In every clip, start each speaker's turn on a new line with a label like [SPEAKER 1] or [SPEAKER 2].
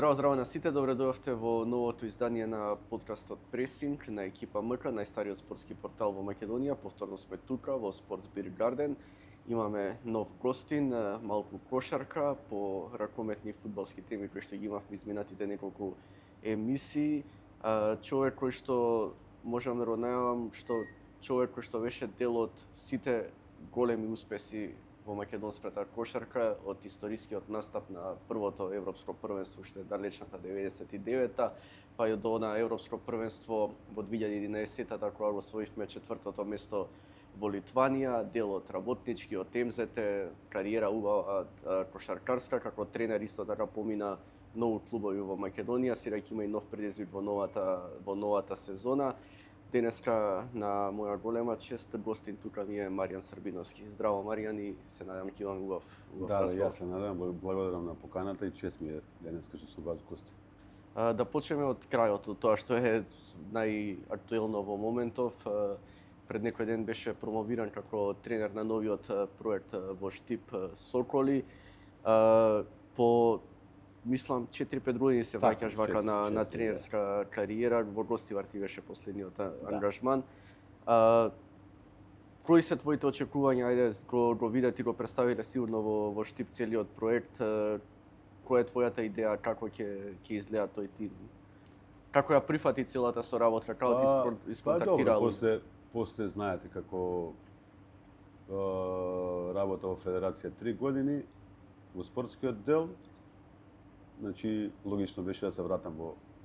[SPEAKER 1] Здраво, здраво на сите, добре дојавте во новото издание на подкастот Пресинг на екипа МК, најстариот спортски портал во Македонија. Повторно сме тука во Sports Beer Garden. Имаме нов гостин, малку кошарка по ракометни фудбалски теми кои што ги имавме изминатите неколку емисии. Човек кој што можам да го најавам човек кој што беше дел од сите големи успеси во македонската кошарка, од историскиот настап на првото европско првенство што е далечната 99-та, па и до на европско првенство во 2011-та, кога го освоивме четвртото место во Литванија, дел од работнички, од МЗТ, кариера убава кошаркарска, како тренер исто така помина многу клубови во Македонија, сега има и нов предизвик во новата сезона. Денеска на моја голема чест гостин тука ми е Маријан Србиновски. Здраво Маријан, и се надевам ќе имам убав разговор.
[SPEAKER 2] Да, јас се надевам, благодарам на поканата и чест ми е денеска што сум вас гости.
[SPEAKER 1] Да почнеме од крајот, од тоа што е најактуелно во моментов. Пред некој ден беше промовиран како тренер на новиот проект во Штип Соколи. По мислам 4-5 години се враќаш вака на тренерска кариера, во Гостивар ти беше последниот ангажман. Кои се твоите очекувања, ајде го видете и го представиле сигурно во Штип целиот проект, која е твојата идеја, како ќе изгледа тој тим? Како ја прифати целата соработка, како ти исконтактира?
[SPEAKER 2] После знаете како работа во Федерација 3 години во спортскиот дел. Значи, логично беше да се вратам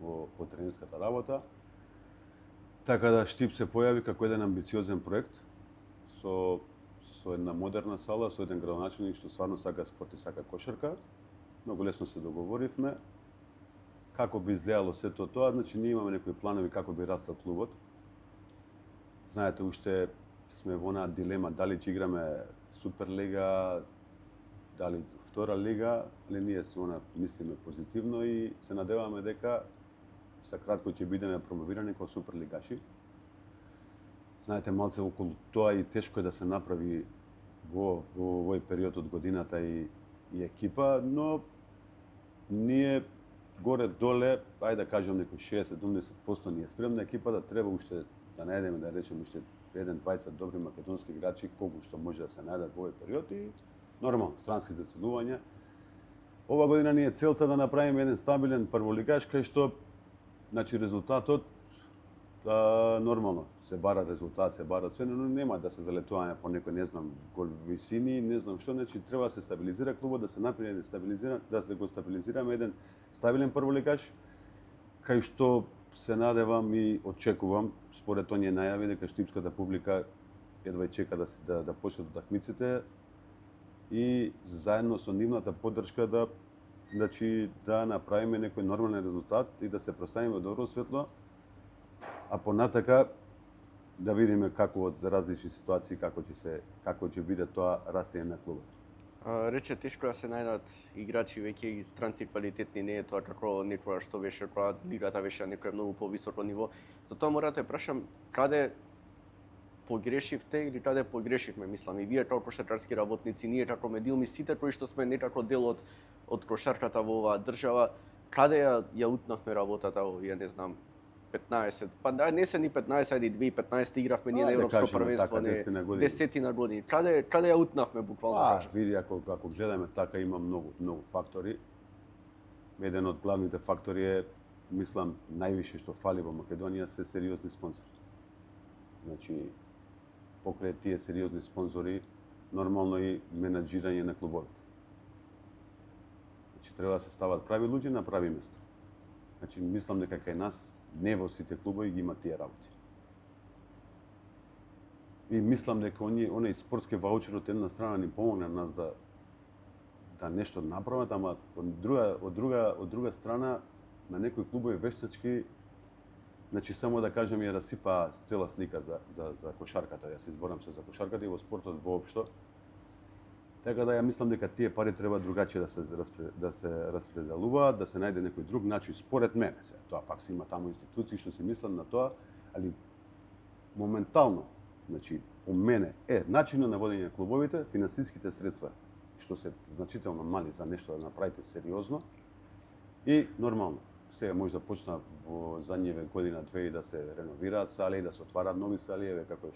[SPEAKER 2] во тренерската работа. Така да Штип се појави како еден амбициозен проект со една модерна сала, со еден градоначелник што стварно сака спорт и сака кошарка. Многу лесно се договоривме. Како би изгледало сето тоа, значи ние имаме некои планови како би растал клубот. Знаете, уште сме во онаа дилема дали ќе играме Суперлига, дали втора лига, але ние мислиме позитивно и се надеваме дека за кратко ќе бидеме промовирани како суперлигаши. Знаете, малце околу тоа и тешко е да се направи во овој период од годината и екипа, но ние горе-доле, ајде да кажем некои 60-70% ние спремна екипа да треба уште да најдеме, да речеме, уште 1-2 добри македонски играчи, колку што може да се најдат во овој период и нормално, странски заселувања. Ова година ни е целта да направиме еден стабилен прволигаш, кај што, значи, резултатот, нормално, се бара резултат, се бара све, но нема да се залетуваме по некој, не знам, гол висини, не знам што, значи, треба да се стабилизира клубот, да се направи еден стабилизиран, да се го стабилизираме еден стабилен прволигаш, кај што се надевам и очекувам, според оние најави, дека штипската публика едва и чека да почнат утакмиците, и заедно со нивната поддршка да направиме некој нормален резултат и да се представиме во добро светло, а понатака да видиме како од различни ситуации како ќе биде тоа растење на клубот.
[SPEAKER 1] Рече тешко да се најдат играчи веќе и странци квалитетни, не е тоа како некоја што беше кога лигата беше на некој многу повисоко ниво. Затоа мора да те прашам каде погрешивте или каде погрешивме, мислам, и вие како кошаркарски работници, ние како медиуми, сите кои што сме некако дел од кошарката во оваа држава, каде ја утнавме работата овие, не знам, 15, па да не се ни 15, ајде 2015 игравме ние на европско првенство, не 10 години. Каде ја утнавме буквално?
[SPEAKER 2] Види, ако гледаме така, има многу фактори. Еден од главните фактори е, мислам, највише што фали во Македонија се сериозни спонзори. Значи, покрај тие сериозни спонзори, нормално и менаџирање на клубовите. Значи, треба да се стават прави луѓе на прави места. Значи, мислам дека кај нас не во сите клубови ги има тие работи. И мислам дека оној спортски ваучер од една страна ни помогна нас да нешто направат, ама од друга страна на некои клубови вештачки, значи само да кажем ја расипа цела слика за кошарката. Јас се изборам се за кошарката и во спортот воопшто. Така да ја мислам дека тие пари треба другачи да се распределуваат, да се најде некој друг начин според мене. Тоа пак се има таму институции што се мислат на тоа, али моментално, значи по мене начинот на водење на клубовите, финансиските средства што се значително мали за нешто да направите сериозно И нормално, сега може да почна во задниве година две и да се реновираат сали, да се отвараат нови сали, еве како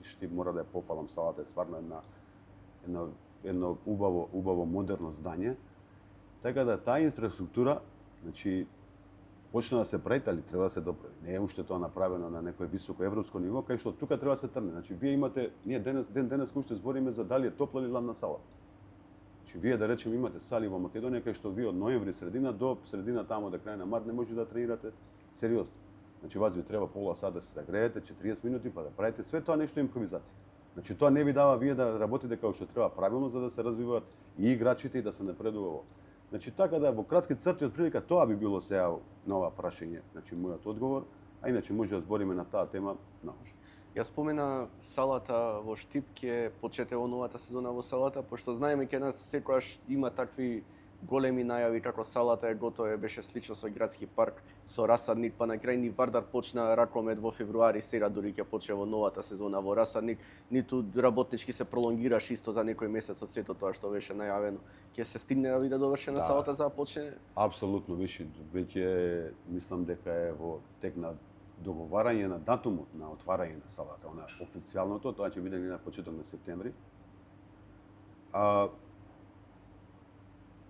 [SPEAKER 2] што мора да ја пофалам, салата е стварно едно убаво модерно здање. Така да таа инфраструктура, значи почна да се прави, али треба да се доправи. Не е уште тоа направено на некој високо европско ниво, кај што тука треба да се трне. Значи вие имате, ние денес уште збориме за дали е топла или ладна сала. Значи вие да речеме имате сали во Македонија кај што вие од ноември средина до средина тамо до крај на март не може да тренирате сериозно. Значи вас ви треба пола сат да се загреете, 40 минути па да правите све тоа нешто импровизација. Значи тоа не ви дава вие да работите како што треба правилно за да се развиваат и играчите и да се напредува. Значи така да во кратки црти отприлика тоа би било сега на ова прашање, значи мојот одговор, а иначе може да збориме на таа тема наош.
[SPEAKER 1] Ја спомена салата во Штип, ќе почете во новата сезона во салата, пошто знаеме ке нас секогаш има такви големи најави како салата е готова, беше слично со градски парк, со Расадник, па на крај ни Вардар почна ракомет во февруари, сега дури ќе почне во новата сезона во Расадник, ниту работнички се пролонгираш исто за некој месец од сето тоа што беше најавено. Ќе се стигне да биде довршена салата за да почне?
[SPEAKER 2] Апсолутно, веќе мислам дека е во тек на договарање на датумот на отварање на салата, она официјалното, тоа ќе биде на почеток на септември.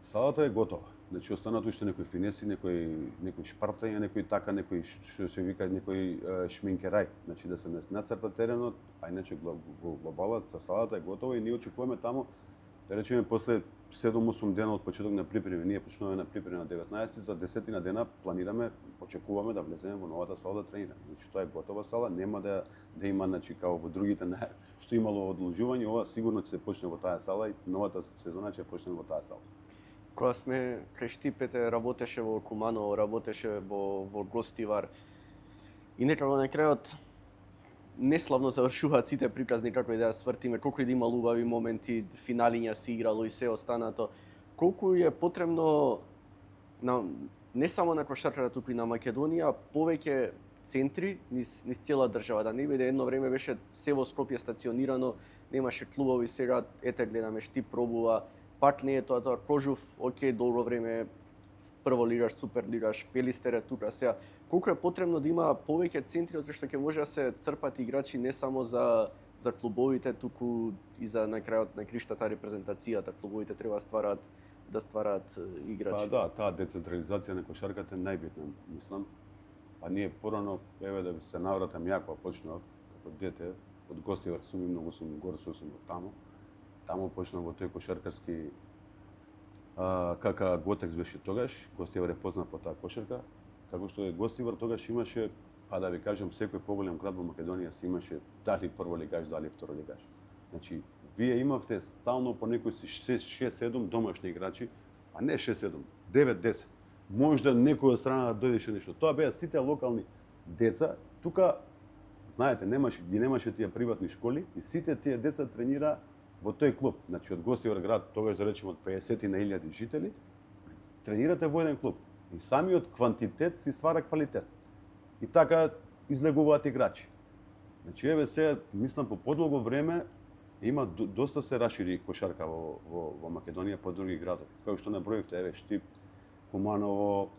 [SPEAKER 2] Салата е готова. Значи останат уште некои финеси, некои шпартања, некои што се вика некој шминкерај, значи да се нацрта теренот, а иначе глобалот за салата е готова и ние очекуваме таму да речеме после 7-8 дена од почеток на припреми. Ние почнуваме на припреми на 19, за 10 дена планираме, очекуваме да влеземе во новата сала да тренираме. Значи тоа е готова сала, нема да има значи како во другите што имало одложување, ова сигурно ќе се почне во таа сала и новата сезона ќе почне во таа сала.
[SPEAKER 1] Кога сме кај Штипете, работеше во Куманово, работеше во Гостивар и некако на крајот неславно завршуваат сите приказни како и да ја свртиме, колку и да имало убави моменти, финалиња се играло и се останато. Колку е потребно не само на кошарката туку и на Македонија, повеќе центри низ цела држава, да не биде едно време беше се во Скопје стационирано, немаше клубови, сега ете гледаме Штип пробува, пак не е тоа Кожув, окей, долго време прво лигаш, супер лигаш, Пелистере тука сега. Колку е потребно да има повеќе центри, од што ќе може да се црпат играчи не само за клубовите, туку и за на крајот на криштата репрезентацијата. Клубовите треба да ствараат играчи.
[SPEAKER 2] Па да, таа децентрализација на кошарката е најбитна, мислам. А ние порано, еве да се навратам ја кога почнав како дете, од Гостивар многу сум горсо сум од таму. Таму почнав во тој кошаркарски кака Готекс беше тогаш, Гостивар е познат по таа кошарка. Како што е Гостивар тогаш имаше, па да ви кажам, секој поголем град во Македонија си имаше дали прво лигаш, дали второ лигаш. Значи, вие имавте стално по некои 6-7 домашни играчи, а не 6-7, 9-10. Можда некој од страна да дојдеше нешто. Тоа беа сите локални деца. Тука, знаете, немаше тие приватни школи и сите тие деца тренира во тој клуб. Значи, од Гостивар град, тогаш да речеме од 50 на 1000 жители, тренирате во еден клуб. И самиот квантитет си ствара квалитет. И така излегуваат играчи. Значи, еве сега, мислам, по подолго време има доста се расшири кошарка во Македонија по други градови. Како што наброивте, еве Штип, Куманово,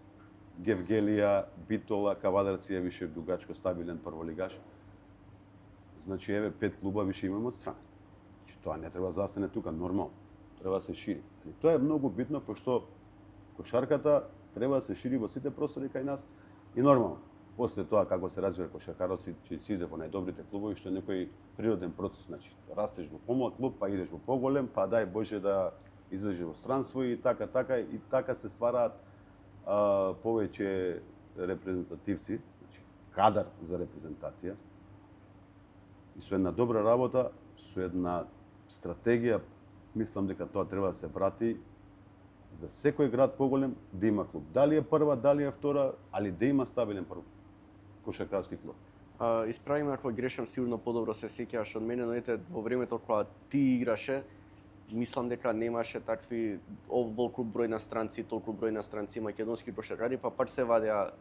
[SPEAKER 2] Гевгелија, Битола, Кавадарци е више дугачко стабилен прволигаш. Значи, еве 5 клуба више имаме од страна. Значи, тоа не треба да застане тука, нормално. Треба да се шири. И тоа е многу битно, пошто кошарката треба да се шири во сите простори кај нас и нормално. После тоа како се развива кошаркарот ќе си иде во најдобрите клубови, што е некој природен процес, значи растеш во помал клуб, па идеш во поголем, па дај Боже да излезеш во странство и така се ствараат повеќе репрезентативци, значи кадар за репрезентација. И со една добра работа, со една стратегија, мислам дека тоа треба да се врати за секој град поголем да има клуб. Дали е прва, дали е втора, али да има стабилен кошаркарски клуб.
[SPEAKER 1] Исправиме ако грешам, сигурно подобро се сеќаваш од мене, но ете во времето кога ти играше, мислам дека немаше такви волку број на странци, толку број на странци македонски кошаркари, па пак се вадеа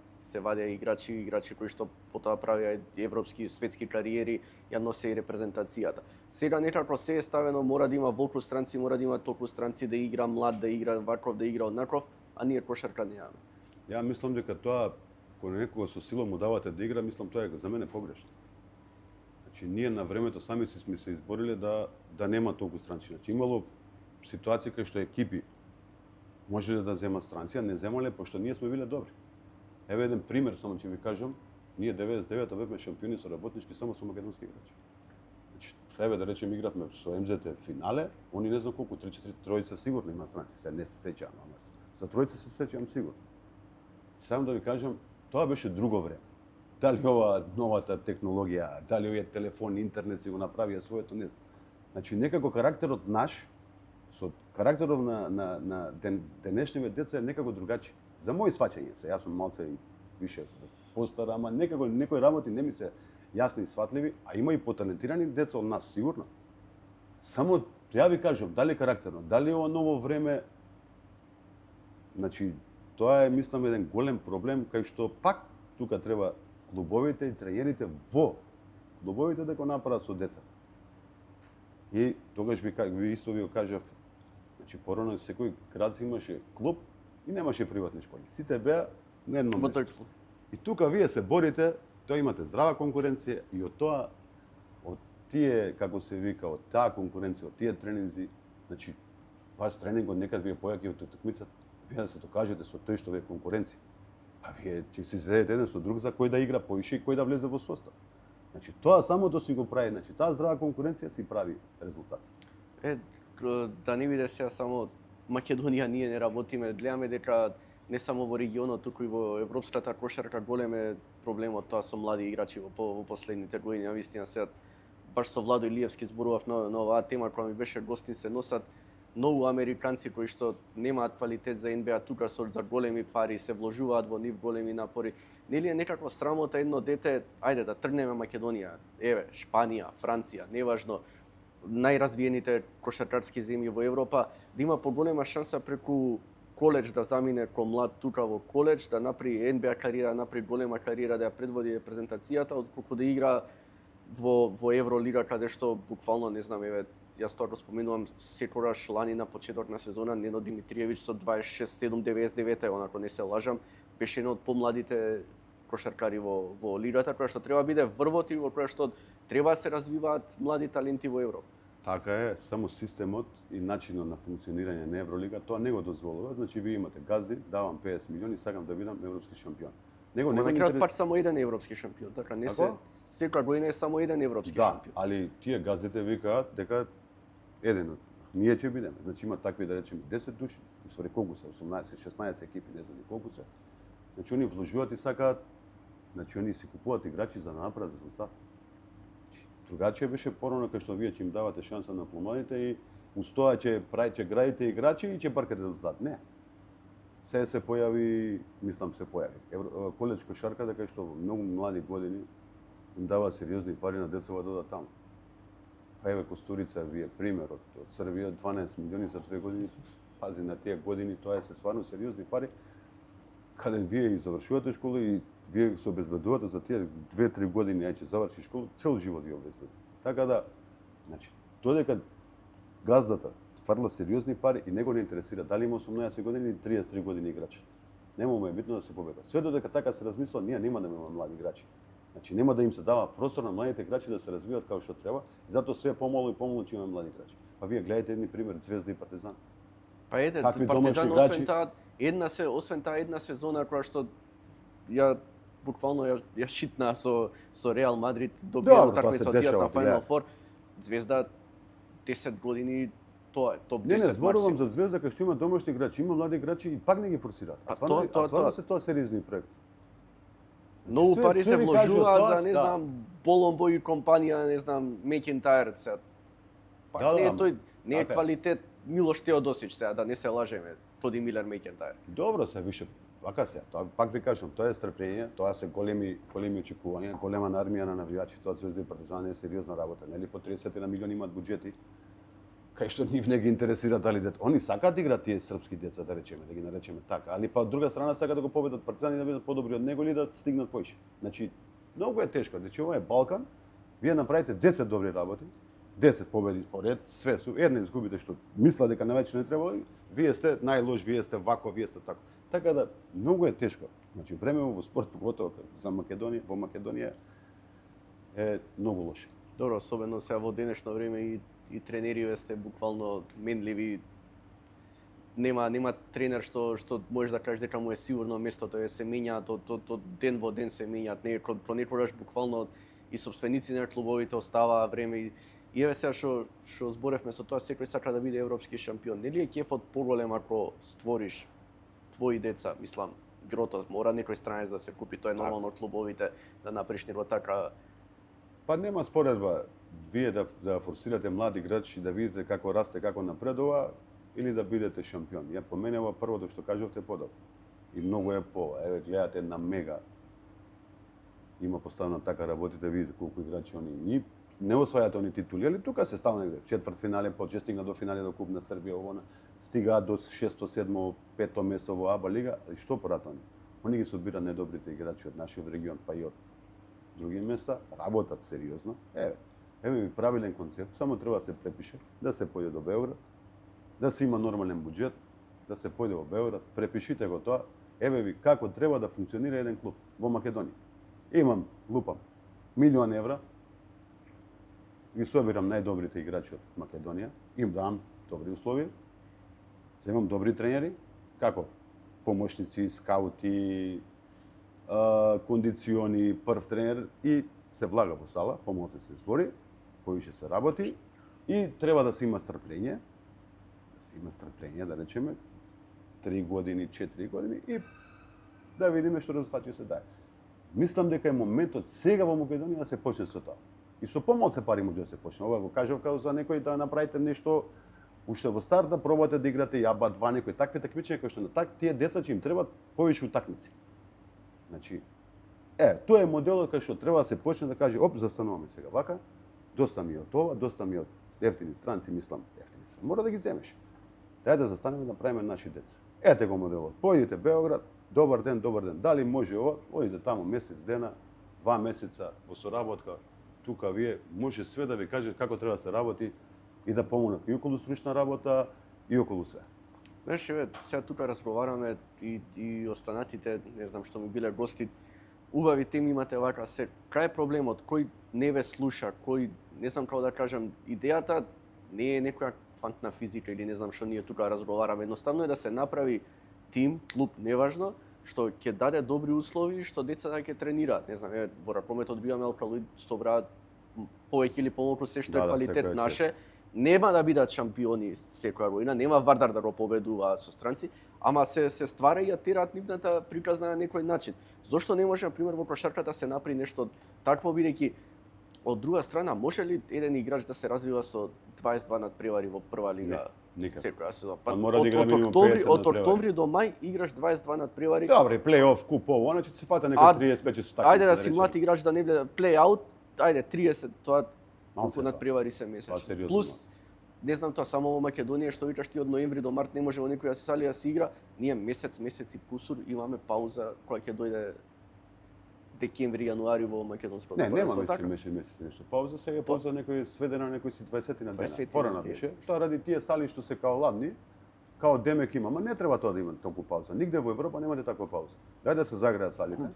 [SPEAKER 1] играчи кои што потоа правеа европски, светски кариери, ја носе и репрезентацијата. Сега некако се е ставено, мора да има волку странци, мора да има толку странци да игра млад, да игра ваков, да игра однаков, а ние кошарка немаме.
[SPEAKER 2] Ја мислам дека тоа кога некого со сила му давате да игра, мислам тоа е за мене погрешно. Значи ние на времето сами сме се избориле да нема толку странци. Значи имало ситуации кај што екипи можеле да земат странци, а не земале пошто ние сме биле добри. Еве еден пример само ќе ви кажам. Ние 99-та бевме шампиони со работнички само со македонски играчи. Значи, еве да речем игравме со МЗТ финале, они не знам колку 3-4 тројца сигурно има странци, се не се сеќавам, ама за тројца се сеќавам сигурно. Само да ви кажам, тоа беше друго време. Дали ова новата технологија, дали овие телефон, интернет си го направија своето, не знам. Значи некако карактерот наш со карактерот на денешните деца е некако другачи. За мој сваќање се, јас сум малце више постар, ама некако некои работи не ми се јасни и сватливи, а има и поталентирани деца од нас, сигурно. Само ја ви кажам, дали карактерно, дали ова ново време, значи тоа е мислам еден голем проблем кај што пак тука треба клубовите и тренерите во клубовите да го направат со децата. И тогаш ви исто ви го кажав, значи порано секој град си имаше клуб и немаше приватни школи. Сите беа на едно место. И тука вие се борите, тоа имате здрава конкуренција и од тоа, од тие, како се вика, од таа конкуренција, од тие тренинзи, значи, ваш тренингот некад ви е појаки од утакмицата. Вие да се докажете со тој што ви е конкуренција. А вие ќе се изредете еден со друг за кој да игра поише и кој да влезе во состав. Значи, тоа само да си го прави, значи, таа здрава конкуренција си прави резултат.
[SPEAKER 1] Да не биде сега само Македонија, ние не работиме, гледаме дека не само во регионот, туку и во европската кошарка голем е проблемот тоа со млади играчи во последните години. Навистина сега баш со Владо Илиевски зборував на оваа тема која ми беше гостин, се носат многу американци кои што немаат квалитет за НБА тука за големи пари, се вложуваат во нив големи напори. Нели е некаква срамота едно дете, ајде да тргнеме Македонија, еве, Шпанија, Франција, неважно, најразвиените кошаркарски земји во Европа, да има поголема шанса преку коледж да замине ко млад тука во коледж, да направи НБА кариера, направи голема кариера, да ја предводи репрезентацијата, отколку да игра во Евролига, каде што буквално, не знам, еве, јас тоа го споменувам секогаш лани на почеток на сезона, Нено Димитриевиќ со 26-7-99, онако не се лажам, беше еден од помладите кошаркари во лигата, која што треба биде врвот и во која што треба да се развиваат млади таленти во Европа.
[SPEAKER 2] Така е, само системот и начинот на функционирање на Евролига тоа не го дозволува. Значи вие имате газди, давам 50 милиони, сакам да бидам европски шампион.
[SPEAKER 1] Него на крајот пак само еден европски шампион, така не се секоја година е само еден европски шампион.
[SPEAKER 2] Да, али тие газдите викаат дека еден од ние ќе бидеме. Значи има такви да речеме 10 души, ствари колку се 18, 16 екипи, не знам колку се. Значи они вложуваат и сакаат, значи они си купуваат играчи за да направат резултат. Другачие беше порано кај што вие ќе им давате шанса на помладите и уз тоа ќе градите играчи и ќе баркате резултат. Не. Се појави, мислам се појави. Коледж кошарката кај што многу млади години им дава сериозни пари на децата да одат таму. Па еве Костурица вие пример од Србија 12 милиони за 2 години. Пази на тие години тоа се стварно сериозни пари. Каде вие и завршувате школа и вие се обезбедувате за тие 2-3 години, ќе заврши школа, цел живот ви обезбедува. Така да, значи, додека газдата фарла сериозни пари и него не интересира дали има 18 години или 33 години играч. Нема му е битно да се победа. Све додека така се размисла, ние нема да имаме млади играчи. Значи нема да им се дава простор на младите играчи да се развиваат како што треба, и затоа све помало и помало ќе имаме млади играчи. Па вие гледате едни примери Звезда и Партизан.
[SPEAKER 1] Па ете, Партизан освен таа една сезона која што ја буквално ја шитна со Реал Мадрид, добија утакмица од на Final Four. Звезда 10 години тоа е топ 10.
[SPEAKER 2] Не зборувам за Звезда кај што има домашни играчи, има млади играчи и пак не ги форсираат. Стварно се тоа сериозни проекти.
[SPEAKER 1] Многу пари се вложуваат за, не знам, Боломбо и компанија, не знам, Мекентајр сега. Пак не е тој, не е квалитет Милош Теодосич сега, да не се лажеме, Тоди Милер Мекентајр.
[SPEAKER 2] Добро се више, вака се, тоа пак ви кажам, тоа е стрпење, тоа се големи очекувања, голема армија на навијачи, тоа Звезда и Партизан е сериозна работа, нели по 30 на милиони имаат буџети. Кај што нив не ги интересира дали дете. Они сакаат да играат тие српски деца, да речеме, да ги наречеме така, али па од друга страна сакаат да го победат Партизан и да бидат подобри од него или да стигнат поише. Значи, многу е тешко, значи ова е Балкан. Вие направите 10 добри работи, 10 победи поред, све су, една изгубите што мисла дека навеќе не требало, вие сте најлош, вие сте вако, вие сте тако. Така да многу е тешко. Значи времево во спорт, поготово за Македонија, во Македонија е многу лошо.
[SPEAKER 1] Добро, особено сега во денешно време и тренериве сте буквално менливи. Нема тренер што можеш да кажеш дека му е сигурно местото, се менјаат од ден во ден се менјаат. Понекогаш буквално и собственици на клубовите оставаа време и еве сега што зборевме со тоа, секој сака да биде европски шампион. Нели е кефот поголем ако створиш твои деца, мислам, грото, мора некој странец да се купи, тоа е нормално клубовите да направиш него така.
[SPEAKER 2] Па нема споредба вие да форсирате млади играчи да видите како расте, како напредува или да бидете шампион. Ја по мене ова првото што кажавте подобро. И многу е еве гледате на мега. Има поставено така работите, видите колку играчи они и не освајате они титули, али тука се стално негде. Четвртфинале, почти стигна до финале до Куп на Србија, овона стигаат до 6-то, 7-то, 5-то место во АБА лига, и што порат они? Они ги се одбират најдобрите играчи од нашиот регион, па и од други места, работат сериозно. Еве ви правилен концепт, само треба да се препише, да се појде до Београд, да се има нормален буџет, да се појде во Београд, препишите го тоа, еве ви како треба да функционира еден клуб во Македонија. Имам, лупам, €1.000.000, ги собирам најдобрите играчи од Македонија, им давам добри услови, земам добри тренери, како помошници, скаути, кондициони, прв тренер и се влага во сала, помалку се збори, повише се работи и треба да се има страплење, да речеме 3 години, 4 години и да видиме што резултати се дае. Мислам дека е моментот сега во Македонија да се почне со тоа. И со помалку пари може да се почне. Ова го кажав како за некој да направите нешто уште во старт, да пробате да играте јаба два некои такви такмичења кои што на тие деца ќе им требаат повише утакмици. Значи, тоа е моделот кај што треба да се почне да каже, застануваме сега вака, доста ми е од ова, доста ми е од ефтини странци, мислам, ефтини странци. Мора да ги земеш. Дај да застанеме да правиме наши деца. Ете го моделот. Појдете Београд, добар ден. Дали може ова? Одите таму месец дена, 2 месеца во соработка. Тука вие може све да ви каже како треба да се работи и да помогнат и околу стручна работа и околу све.
[SPEAKER 1] Знаеш, сега тука разговараме и останатите, не знам што ми биле гости, убави теми имате вака се. Кај е проблемот? Кој не ве слуша? Кој, не знам како да кажам, идејата не е некоја квантна физика или не знам што ние тука разговараме. Едноставно е да се направи тим, клуб, неважно, што ќе даде добри услови, што децата ќе тренираат. Не знам, во ракометот биваме алкалоид, собраат повеќе или помалку се што е квалитет наше. Нема да бидат шампиони секоја година, нема Вардар да го победува со странци, ама се ствара и ја терат нивната приказна на некој начин. Зошто не може, на пример, во кошарката се направи нешто такво, бидејќи од друга страна, може ли еден играч да се развива со 22 надпревари во прва лига? Секоја сезона. Од октомври до мај играш 22 надпревари.
[SPEAKER 2] Добре, плей-оф, куп, ово, значи се фата некој 35 со такмици.
[SPEAKER 1] Ајде да си млад играч да не влезе плей-аут, ајде 30, тоа колку надпревари се месечно. Плюс не знам тоа само во Македонија што викаш ти од ноември до март не може во некоја сали да се игра, ние месец и кусур имаме пауза која ќе дојде декември, јануари во македонското
[SPEAKER 2] првенство. Не, нема месец нешто. Пауза сега пауза некој сведена на некој си 20 на дена. Порано беше. Тоа ради тие сали што се као ладни, као демек има, ама не треба тоа да има толку пауза. Нигде во Европа немате таква пауза. Дај да се загреат салите.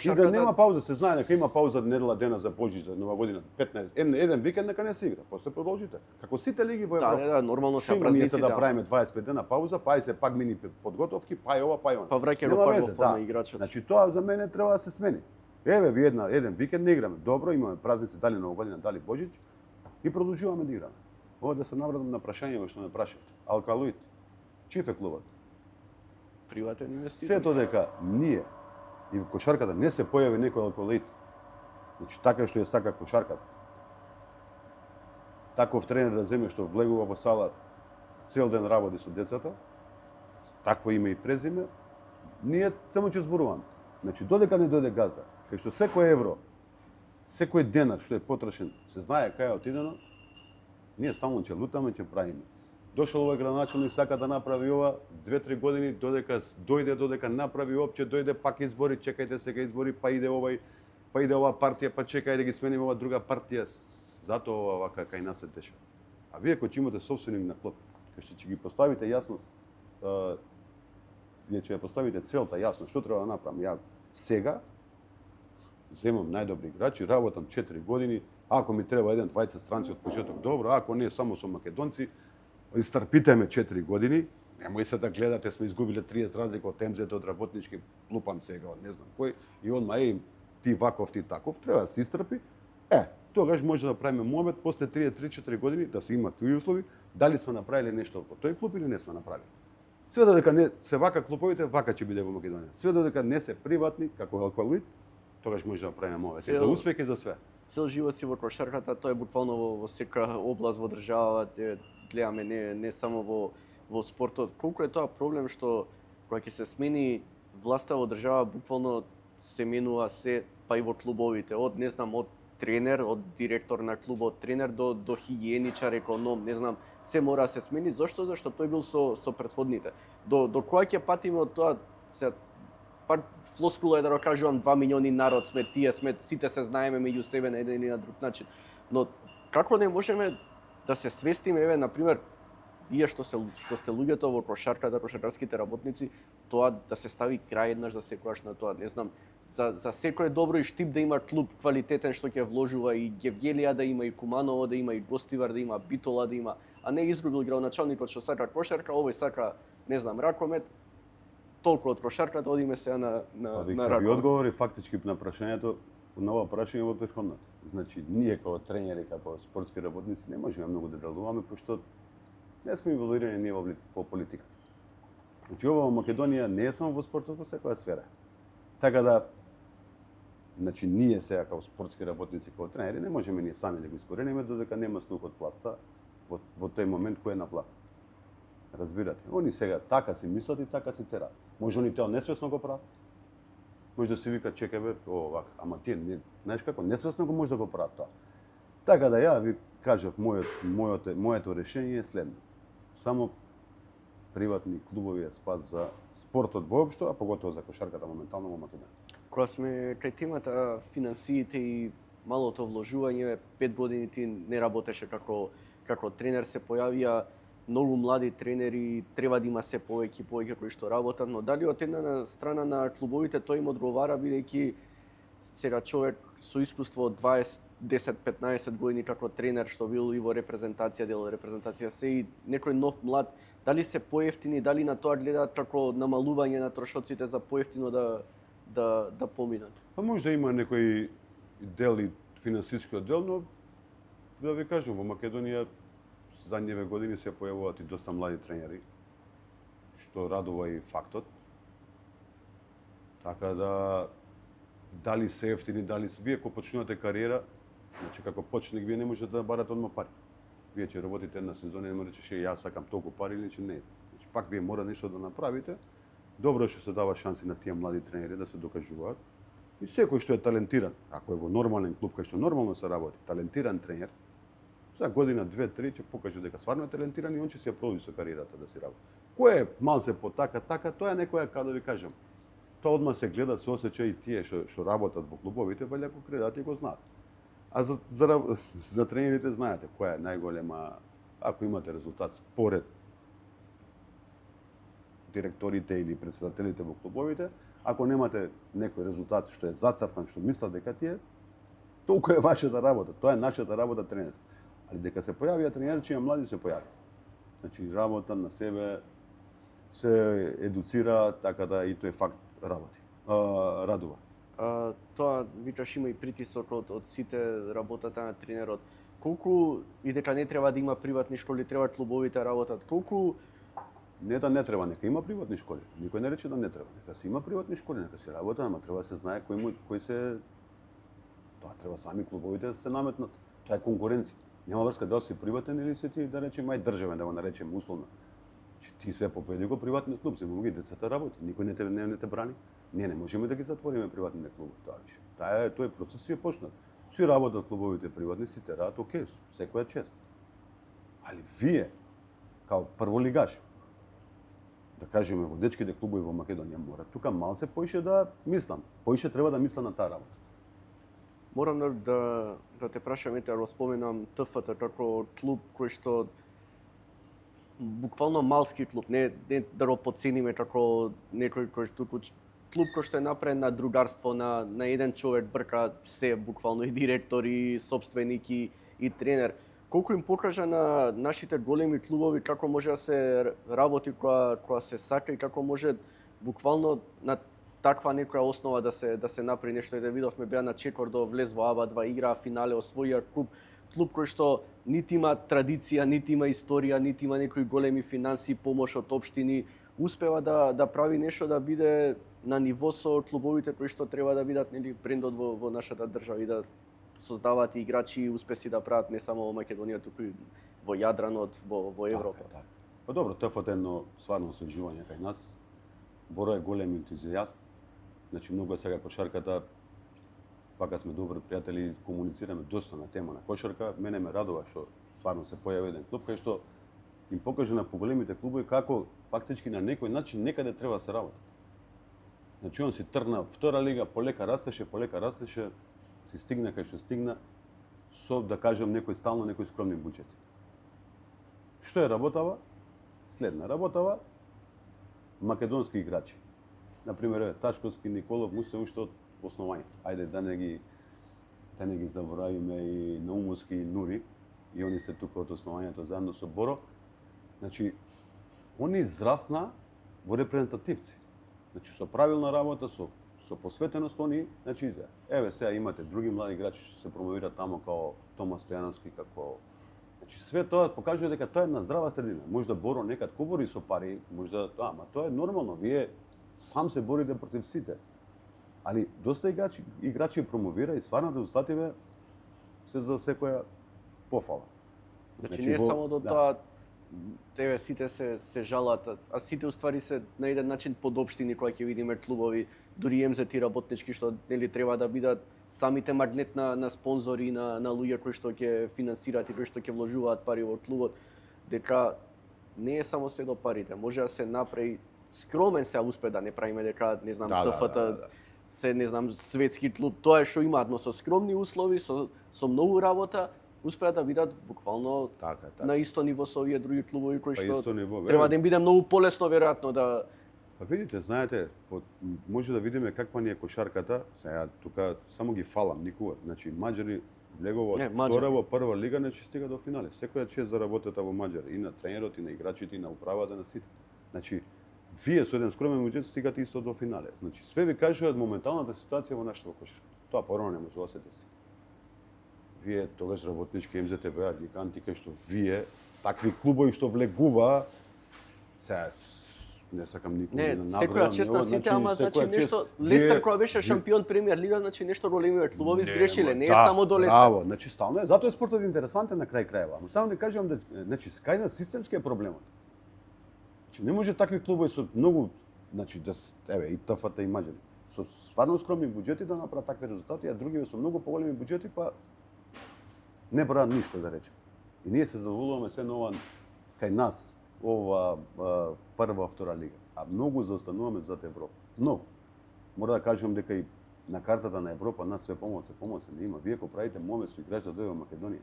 [SPEAKER 2] И да нема пауза, се знае дека има пауза недела дена за Божи, за Нова година, 15. Еден викенд нека не се игра, после продолжите. Како сите лиги во Европа.
[SPEAKER 1] Да, нормално се празниците.
[SPEAKER 2] Да правиме 25 дена пауза, па и се пак мини подготовки, па и ова, па и она.
[SPEAKER 1] Па враќање пак во форма играчот.
[SPEAKER 2] Значи тоа за мене треба да се смени. Еве ви еден викенд не играме. Добро, имаме празници, дали Нова година, дали Божич и продолжуваме да играме. Ова да се навратам на прашањето што ме прашавте. Алкалоид. Чиф е клубот?
[SPEAKER 1] Приватен инвеститор.
[SPEAKER 2] Сето дека ние и во кошарката не се појави некој алкалоид. Значи така што е сака кошарката. Таков тренер да земе што влегува во сала цел ден работи со децата, такво име и презиме, ние само ќе зборуваме. Значи додека не дојде газда, кај што секој евро, секој денар што е потрошен, се знае кај е отидено, ние стално ќе лутаме, ќе правиме. Дошол овој градоначелник, сака да направи ова 2-3 години, додека направи опќе, дојде пак избори, чекајте сега избори, па иде овој, па иде ова партија, па чекај да ги смениме ова друга партија. Затоа ова вака кај нас се дешава. А вие кој ќе имате собственик на клуб, кај што ќе ги поставите јасно вие ќе ја поставите целта јасно што треба да направам. Ја сега земам најдобри играчи, работам 4 години, ако ми треба еден двајца странци од почеток, добро, ако не само со македонци, истрпите ме 4 години, немој се да гледате, сме изгубиле 30 разлика од МЗ од работнички, лупам сега од не знам кој, и он ти ваков, ти таков, треба да се истрпи. Тогаш може да правиме момент после 3-4 години да се имат тои услови, дали сме направиле нешто во тој клуб или не сме направиле. Све додека не се вака клубовите, вака ќе биде во Македонија. Све додека не се приватни, како Алкалуит, тогаш може да правиме момент. За успех и за све.
[SPEAKER 1] Цел живот си во кошарката, тоа е буквално во секоја област во државата, гледаме не само во спортот. Колку е тоа проблем што кога ќе се смени власта во држава, буквално се менува се, па и во клубовите, од не знам, од тренер, од директор на клубот, тренер до хигиеничар, економ, не знам, се мора да се смени. Зошто? Зашто тој бил со претходните. До кога ќе патиме од тоа? Пак флоскула е да кажувам 2 милиони народ сме, тие сме, сите се знаеме меѓу себе на еден или на друг начин. Но како не можеме да се свестиме, еве, например, вие што сте луѓето во кошарката, кошаркарските работници, тоа да се стави крај еднаш за секогаш на тоа, не знам, за секој добро и Штип да има клуб квалитетен што ќе вложува, и Гевгелија да има, и Куманово да има, и Гостивар да има, Битола да има, а не изгубил градоначалникот што сака кошарка, овој сака, не знам, ракомет. Толку од кошарката одиме сега на ракомет.
[SPEAKER 2] Ви одговори фактички на прашањето, на ова прашање во претходното. Значи, ние како тренери, како спортски работници не можеме многу да делуваме, пошто не сме инволвирани ние во политиката. Значи, ова во Македонија не е само во спортот, во секоја сфера. Така да, значи, ние сега како спортски работници, како тренери, не можеме ние сами да го искорениме додека нема слух од власта во тој момент кој е на власт. Разбирате? Они сега така си мислат и така си терат. Може они тоа несвесно го прават. Може да се вика чекај бе, овака, ама тие не, знаеш како, несвесно го може да го прават тоа. Така да ја ви кажав, моето решение е следно. Само приватни клубови е спас за спортот воопшто, а поготово за кошарката моментално во Македонија.
[SPEAKER 1] Кога сме кај темата финансиите и малото вложување, 5 години ти не работеше како тренер, се појавија многу млади тренери, треба да има се повеќе кои што работат, но дали од една страна на клубовите тој им одговара, бидејќи сега човек со искуство од 20, 10-15 години како тренер што бил и во репрезентација, дел од репрезентација се, и некој нов млад, дали се поевтини, дали на тоа гледаат како намалување на трошоците за поевтино да поминат?
[SPEAKER 2] Па може да има некој дел и финансискиот дел, но да ви кажам, во Македонија задниве години се појавуваат и доста млади тренери, што радува и фактот. Така да, дали се ефтини, дали вие кога почнувате кариера, значи како почник вие не можете да барате одма пари. Вие ќе работите една сезона и не речеш јас сакам толку пари или че не. Значи пак вие мора нешто да направите. Добро е што се дава шанси на тие млади тренери да се докажуваат. И секој што е талентиран, ако е во нормален клуб кај што нормално се работи, талентиран тренер, за година, 2-3 ќе покаже дека стварно е талентиран и он ќе се продолжи со кариерата да си работи. Кој е малце по така, тоа е некоја, како да ви кажам, тоа одма се гледа, се осеќа и тие што работат во клубовите, валја ако кредати го знаат. А за тренерите знаете која е најголема, ако имате резултат според директорите или претседателите во клубовите, ако немате некој резултат што е зацртан, што мислат дека тие, толку е вашата работа, тоа е нашата работа тренерска. Али дека се појавија тренерчија млади се појави. Значи работа на себе се едуцира, така да и тој факт радува.
[SPEAKER 1] Тоа викаш има и притисок од сите работата на тренерот. Колку и дека не треба да има приватни школи, треба клубовите работат. Колку
[SPEAKER 2] не да не треба, нека има приватни школи. Никој не рече да не треба. Нека се има приватни школи, нека се работа, ама треба да се знае кој се тоа треба сами клубовите да се наметнат. Тоа е конкуренција. Нема врска дали си приватен или си ти, да речем, државен, да го наречем условно. Ти се победи го приватниот клуб, зема ги децата работи. Никој не те брани. Не можеме да ги затвориме приватните клубови, тоа више. Тој процес си е почнат. Си работат клубовите приватни, си терат, окей, секоја чест. Али вие, као прволигаш, да кажеме во дечките клубови во Македонија, мора тука малце поише да мислам. Поише треба да мисла на таа работа.
[SPEAKER 1] Морам да те прашам, ете, го споменам ТФТ како клуб кој што буквално малски клуб, не да го подцениме како некој кој туку клуб кој што е направен на другарство, на еден човек брка се, буквално и директор, и собственик, и тренер. Колку им покажа на нашите големи клубови како може да се работи кога се сака и како може буквално на таква некоја основа да се направи нешто. И да видовме беа на чекор влез во АБА 2, играа финале, освоија клуб кој што нити има традиција, нити има историја, нити има некои големи финанси, помош од општини, успева да прави нешто да биде на ниво со клубовите кои што треба да бидат нели брендот во нашата држава и да создаваат играчи и успеси да прават не само во Македонија, туку и во Јадранот, во Европа.
[SPEAKER 2] Така. Па добро, тоа е едно стварно освежување кај нас. Боро е голем ентузијаст. Значи многу сега кошарката, пака сме добри пријатели, комуницираме доста на тема на кошарка. Мене ме радува што стварно се појави еден клуб кај што им покаже на поголемите клубови како фактички на некој начин некаде треба да се работи. Значи он си тргна втора лига, полека растеше, си стигна кај што стигна со, да кажем, некои скромни буџети. Што е работава? Следна работава македонски играчи. Например, Тачковски, Николов, му се уште од основањето. Ајде да не ги заборавиме и Наумовски и Нури, и они се тука од основањето заедно со Боро. Значи, они израсна во репрезентативци. Значи, со правилна работа, со посветеност, они, значи, еве сега имате други млади играчи што се промовираат тамо како Тома Стојановски, како... Значи, све тоа покажува дека тоа е на здрава средина. Можда Боро некад бори со пари, можда, ама тоа е нормално, вие сам се борите против сите. Али доста играчи промовира и стварно резултативе се за секоја пофала.
[SPEAKER 1] Значи не е само до тоа, еве сите се жалат, а сите уствари се на еден начин подопштини кога ќе видиме клубови, дури МЗТ работнички што нели треба да бидат самите магнет на спонзори, на луѓе кои што ќе финансираат и кои што ќе вложуваат пари во клубот, дека не е само се до парите, може да се направи скромен се успе да не правиме дека не знам ТФТ се не знам светски клуб, тоа е што имаат, но со скромни услови, со многу работа успеа да бидат буквално на исто ниво со овие други клубови кои што треба да им биде многу полесно веројатно да...
[SPEAKER 2] Па видите, знаете, може да видиме каква ни е кошарката, сега тука само ги фалам никога. Значи маđари влегува од втора во прва лига, не стига до финале. Секоја чест за работата во Маđари, и на тренерот, и на играчите, и на управата, на сите. Значи, вие со еден скромен буџет стигате исто до финале. Значи, све ви кажуваат моменталната ситуација во нашата кошарка. Тоа порано не може да се деси. Вие тогаш работнички МЗТ беа гиганти кај што вие такви клубови што влегува сега не сакам никога да набројам.
[SPEAKER 1] Секоја чест на сите, ама значи нешто Лестер кога беше шампион премиер лига, значи нешто големи клубови сгрешиле, не е само до Лестер.
[SPEAKER 2] Браво, значи стално е, затоа е спортот интересантен на крај крајава. Ама само да кажам да значи кај на системски е проблемот. Значи не може такви клубови со многу, значи да еве и ТФТ и Маđари со стварно скромни буџети да направат такви резултати, а другиве со многу поголеми буџети па не прават ништо да речем. И ние се задоволуваме се на ова кај нас ова прва втора лига, а многу заостануваме зад Европа. Но мора да кажам дека и на картата на Европа нас све помоци не има. Вие кога правите момент со играч да дојде во Македонија,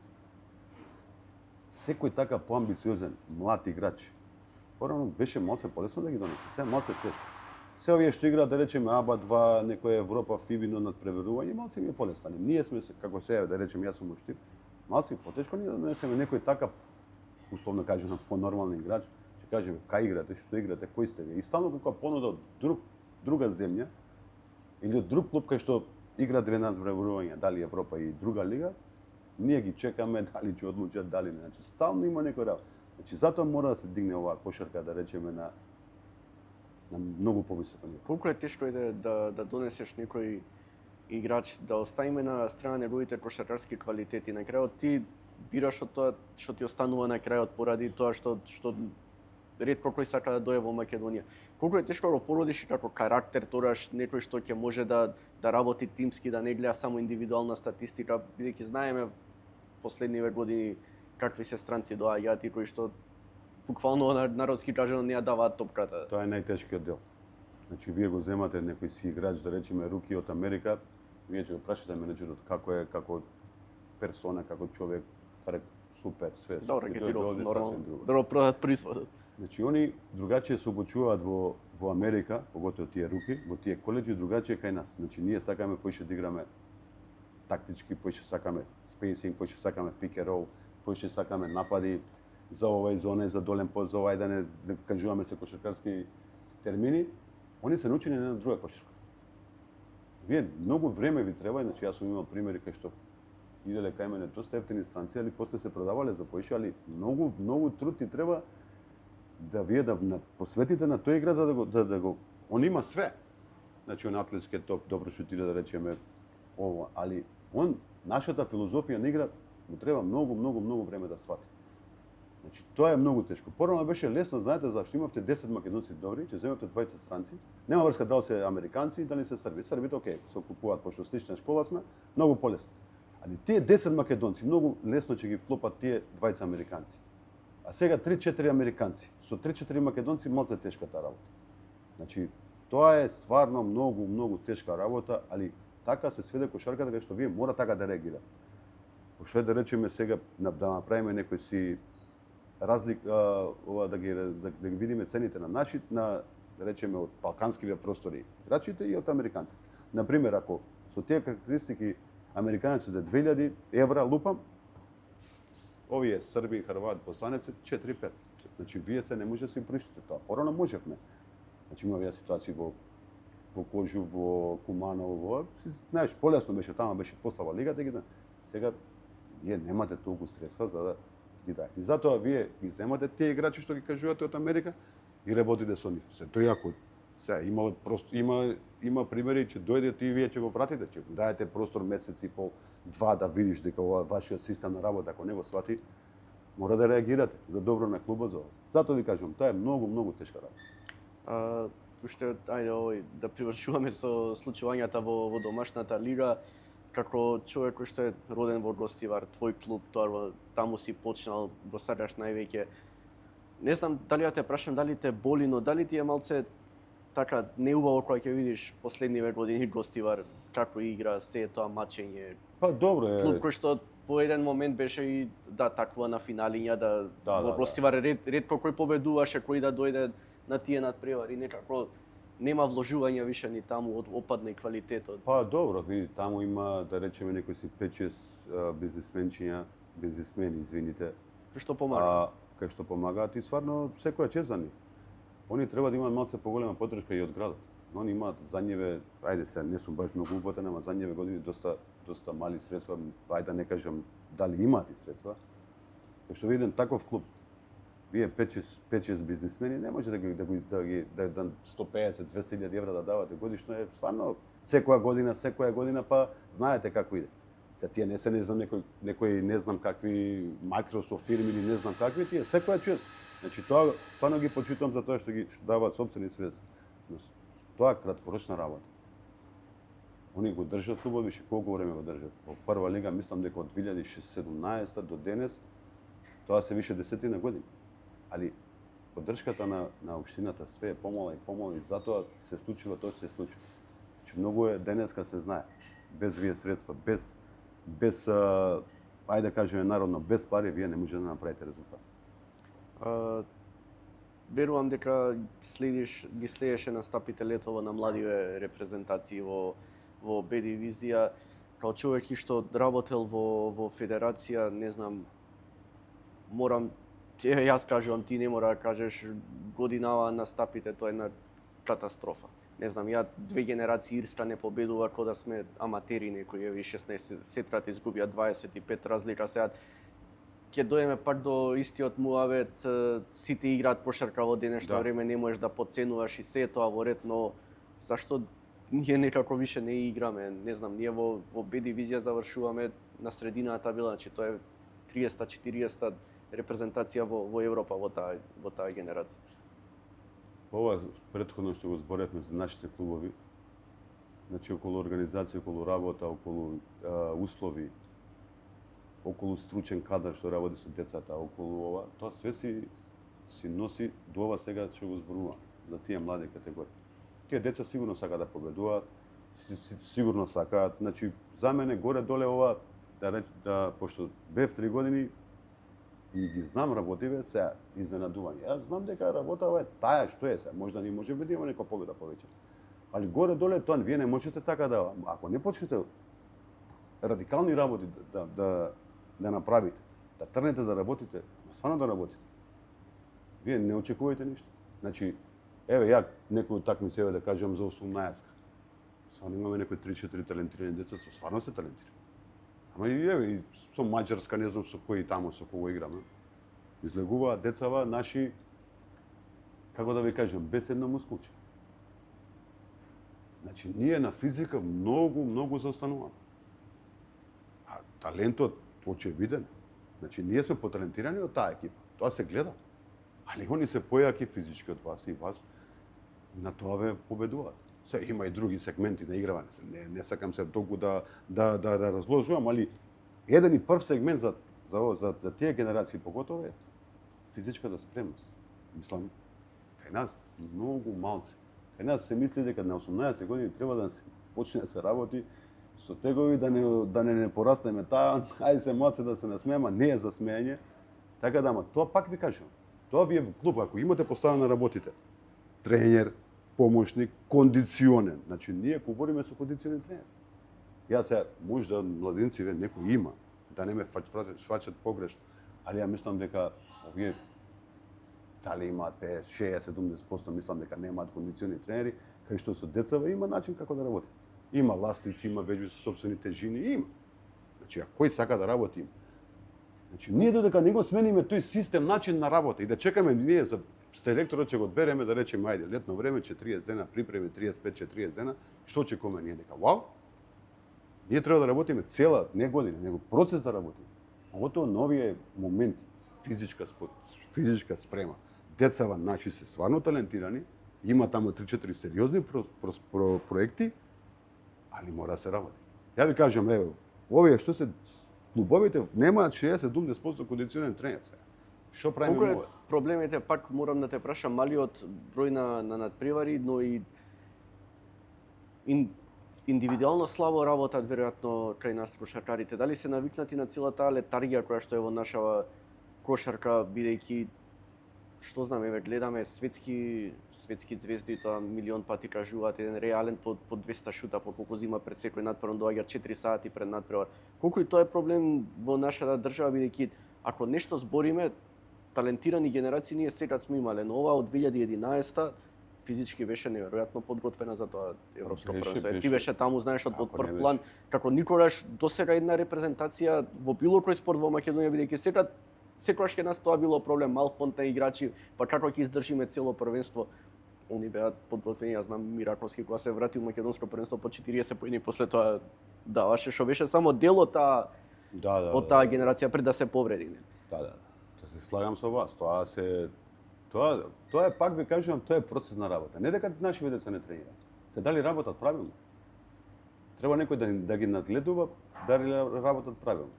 [SPEAKER 2] секој така поамбициозен млад играч, порано беше малце полесно да ги донесе, се малце тешко. Се овие што играат да речеме АБА 2, некоја Европа, Фибино надпреварување, малце ми е полесно. Ние сме како се да речеме јас сум Уштип, малце потешко ни да донесеме некој така условно кажано понормален играч, ќе кажеме кај играте, што играте, кој сте вие. И стално како понуда од друга земја или од друг клуб кај што игра две надпреварувања, дали Европа и друга лига, ние ги чекаме дали ќе одлучат, дали не. Значи стално има некој работа. Значи затоа мора да се дигне оваа кошарка да речеме на многу повисоко ниво.
[SPEAKER 1] Колку е тешко е да донесеш некој играч, да оставиме на страна неговите кошаркарски квалитети. На крајот ти бираш од тоа што ти останува на крајот поради тоа што ретко кој сака да дојде во Македонија. Колку е тешко да го породиш како карактер, тогаш некој што ќе може да работи тимски, да не гледа само индивидуална статистика, бидејќи знаеме последниве години какви се странци доаѓаат и кои што буквално народски кажано не ја даваат топката.
[SPEAKER 2] Тоа е најтешкиот дел. Значи вие го земате некој си играч, да речеме руки од Америка, вие ќе го прашате менеџерот како е како персона, како човек, супер, све.
[SPEAKER 1] Добро,
[SPEAKER 2] Тој
[SPEAKER 1] Кетиров,
[SPEAKER 2] дојде
[SPEAKER 1] нормално.
[SPEAKER 2] сасвим друго.
[SPEAKER 1] Добро продат производот.
[SPEAKER 2] Значи, они другачие се обучуваат во Америка, поготово тие руки, во тие колеџи, другачие кај нас. Значи, ние сакаме поише да играме тактички, поише сакаме спейсинг, поише сакаме пик and roll, поише сакаме напади за овај, за онај, за долен пост, за овај, да не кажуваме се кошаркарски термини. Они се научени на друга кошарка. Вие многу време ви треба, значи јас сум имал примери кај што иделе кај мене доста ефтини странци, али после се продавале за поише, али многу труд ти треба да вие да посветите на тој игра за да го он има све. Значи он атлетски топ, добро шутира да речеме ово, али он нашата филозофија на игра му треба многу време да свати. Значи тоа е многу тешко. Порано беше лесно, знаете зашто имавте 10 македонци добри, ќе земавте 20 странци. Нема врска дали се американци, дали се срби. Србите окей, се окупуваат пошто слична школа сме, многу полесно. Али тие 10 македонци многу лесно ќе ги вклопат тие 20 американци. А сега 3-4 американци со 3-4 македонци малце тешката работа. Значи тоа е стварно многу тешка работа, али така се сведе кошарката кај што вие мора така да реагирате. Пошто да речеме сега да направиме некој си ова да ги видиме цените на да речеме од балканскиве простори играчите и од американците. На пример, ако со тие карактеристики американеците 2000 евра лупам, овие срби, хрват, боснанеци 4-5. Значи вие се не може да си приштите тоа. Порано можевме. Значи имаме ситуации во Кожу, во Куманово, знаеш, полесно беше тама, беше послава лигата ги. Сега вие немате толку средства за да ги дајте. И затоа вие ги земате тие играчи што ги кажувате од Америка и работите со нив. Се тоа јако. Сега има примери че дојдете и вие ќе го вратите, ќе дајете простор месец и пол, два да видиш дека ова вашиот систем на работа, ако не го свати, мора да реагирате за добро на клубот за ова. Затоа ви кажувам, тоа е многу тешка работа.
[SPEAKER 1] Уште ајде да привршуваме со случувањата во домашната лига. Како човек кој што е роден во Гостивар, твој клуб, таму си почнал, го сараш највеќе. Не знам дали ја те прашам дали те боли, но дали ти е малце така неубаво кога ќе видиш последниве години Гостивар како игра, се тоа мачење.
[SPEAKER 2] Па добро е.
[SPEAKER 1] Клуб кој што во еден момент беше и таква на финалиња во Гостивар ретко кој победуваше, кој да дојде на тие надпревари, некако нема вложување више ни таму, опадна и квалитетот.
[SPEAKER 2] Па добро, види, таму има да речеме некои си 5-6 бизнисмени, извините.
[SPEAKER 1] Што помага?
[SPEAKER 2] Кај што помагаат и стварно секоја чест за нив. Они треба да имаат малце поголема подршка и од градот. Но они имаат за ниве, ајде се не сум баш многу упатен, ама за ниве години доста мали средства, ајде да не кажам дали имаат и средства. Кај што виден таков клуб, вие 5-6 бизнисмени не може да 150-200 евра да давате годишно, е стварно секоја година па знаете како иде. Се тие не се не знам некои не знам какви Microsoft фирми или не знам какви тие, секоја чест. Значи тоа стварно ги почитувам за тоа што даваат сопствени средства. Тоа е краткорочна работа. Они го држат клубот, више колку време го држат. Во прва лига мислам дека од 2017 до денес тоа се више десетина години. Али поддршката на општината све е помала и затоа се случува тоа што се случува. Значи многу е денеска се знае. Без вие средства, без ајде да кажеме народно, без пари вие не можете да направите резултат.
[SPEAKER 1] Верувам дека ги следеше настапите летово на младиве репрезентации во Б дивизија. Као човек што работел во федерација, не знам, морам јас кажувам, ти не мора да кажеш годинава настапите, тоа е една катастрофа. Не знам, ја 2 генерации Ирска не победува кога да сме аматери некои, 16 сетрата изгубија 25 разлика сега. Ќе дојдеме пак до истиот муавет, сите играат кошарка во денешно време, не можеш да подценуваш и се тоа во ред, но зашто ние некако више не играме? Не знам, ние во Б дивизија завршуваме на средината табела, значи тоа е 30-40 репрезентација во Европа во таа генерација.
[SPEAKER 2] Ова претходно што го зборевме за нашите клубови, значи околу организација, околу работа, околу услови, околу стручен кадар што работи со децата, околу ова, тоа све си носи до ова сега што го зборувам за тие млади категории. Тие деца сигурно сакаат да победуваат, сигурно сакаат, значи за мене горе доле ова пошто бев 3 години, и ги знам работиве се изненадување. Јас знам дека работава е таа што е се, можда не може да има некоја победа повеќе. Али горе доле тоа вие не можете така да, ако не почнете радикални работи да направите, да трнете да работите, стварно да работите. Вие не очекувате ништо. Значи, еве ја некој такмици да кажам за 18-ка. Стварно имаме некои 3-4 талентирани деца, стварно се талентирани. Ама и еве и со Маđарска, не знам со кој таму со кого играме. Излегуваат децава наши, како да ви кажам, без едно мускулче. Значи, ние на физика многу заостануваме. А талентот очевиден. Значи, ние сме поталентирани од таа екипа. Тоа се гледа. Али они се појаки физички од вас и вас на тоа ве победуваат. Се има и други сегменти на игравање. Не сакам се толку да разложувам, али еден и прв сегмент за тие генерации поготово е физичката спремност. Мислам, кај нас многу малци. Кај нас се мисли дека на 18 години треба да се почне да се работи со тегови да не порастеме таа, ајде се малце да се насмееме, не е за смеење. Така да, ама тоа пак ви кажувам. Тоа ви е клуб, ако имате поставено на работите, тренер, помошник, кондиционен. Значи, ние говориме со кондиционен тренер. Јас сега, може да младинци некој има, да не ме сваќат погрешно, али ја мислам дека овие дали имаат 50, 60, 70%, мислам дека немаат кондиционни тренери, кај што со децава има начин како да работи. Има ластици, има вежби со сопствени тежини, има. Значи, а кој сака да работи има. Значи, ние додека не го смениме тој систем, начин на работа и да чекаме ние за селекторот ќе го одбереме, да речеме, ајде, летно време, 40 дена, припреми 35-40 дена, што чекаме ние дека? Вау! Ние треба да работиме цела, не година, него процес да работиме. Поготово новие моменти, физичка спрема. Децава наши се стварно талентирани, има таму 3-4 сериозни проекти, али мора да се работи. Ја ви кажам, еве, овие што се клубовите немаат 60-70% кондиционен тренер сега. Што правиме
[SPEAKER 1] Колку е
[SPEAKER 2] ова?
[SPEAKER 1] проблемите, пак морам да те прашам, малиот број на надпревари, но и индивидуално слабо работат веројатно крај нас кошаркарите. Дали се навикнати на целата таа летаргија која што е во нашава кошарка, бидејќи што знам, еве гледаме светски звезди, тоа милион пати кажуваат, еден реален по 200 шута по колку зима пред секој надпревар, доаѓа 4 сати пред надпревар. Колку и тоа е проблем во нашата држава, бидејќи ако нешто збориме, талентирани генерации ние секад сме имале, но ова од 2011 физички беше неверојатно подготвена за тоа европско првенство. Ти беше таму, знаеш, од прв план, како никогаш досега една репрезентација во било кој спорт во Македонија, бидејќи секогаш ќе нас тоа било проблем, малфонтни играчи, па како ќе издржиме цело првенство. Они беа подготвени, јас знам Мираковски кога се врати во македонско првенство по 40 поени после тоа даваше, што беше само дел од таа генерација пред да се повреди.
[SPEAKER 2] Да. Тоа се слагам со вас. Тоа е, пак ви кажувам, тоа е процес на работа. Не дека нашите деца не тренираат. Се дали работат правилно. Треба некој да ги надгледува дали работат правилно.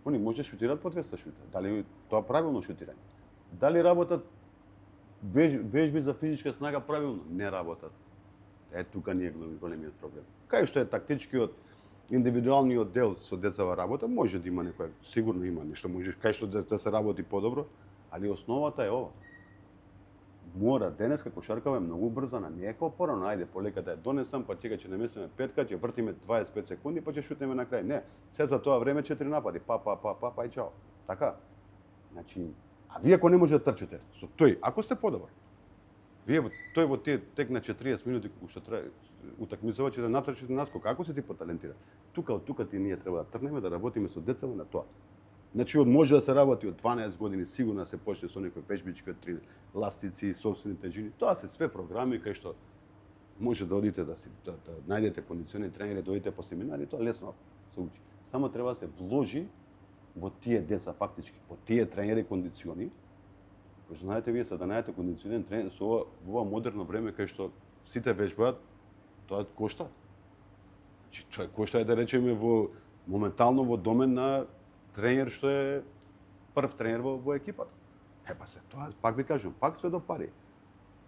[SPEAKER 2] Они може шутираат по 200 шута. Дали тоа правилно шутирање? Дали работат вежби за физичка снага правилно? Не работат. Тука не е големиот проблем. Кај што е тактичкиот, индивидуалниот дел со децава работа, може да има некоја, сигурно има нешто, може кај што да се работи подобро, али основата е ова. Мора, денеска кошаркава е многу брзана, не е како порано, ајде полека да ја донесам, па ќе намесиме петка, ќе вртиме 25 секунди, па ќе шутнеме на крај. Не, се за тоа време 4 напади, па и чао. Така. Значи, а вие ако не може да трчите со тој, ако сте подобар, тој во тие тек на 40 минути колку што трае утакмицава ќе да натрчите наскок, ако си ти поталентиран. Тука ти ние треба да тргнеме да работиме со децава на тоа. Значи, може да се работи од 12 години, сигурно да се почне со некој вежбички од 3 ластици, собствени тежини. Тоа се све програми кај што може да одите да најдете кондиционни тренери, да одите по семинари, тоа лесно се учи. Само треба да се вложи во тие деца фактички, во тие тренери кондициони. Пошто знаете вие да најдете кондиционен тренер со ова модерно време кај што сите вежбаат, тоа кошта. Значи, тоа кошта да речеме моментално во домен на тренер што е прв тренер во екипата. Па се тоа, пак ви кажам, пак све до пари.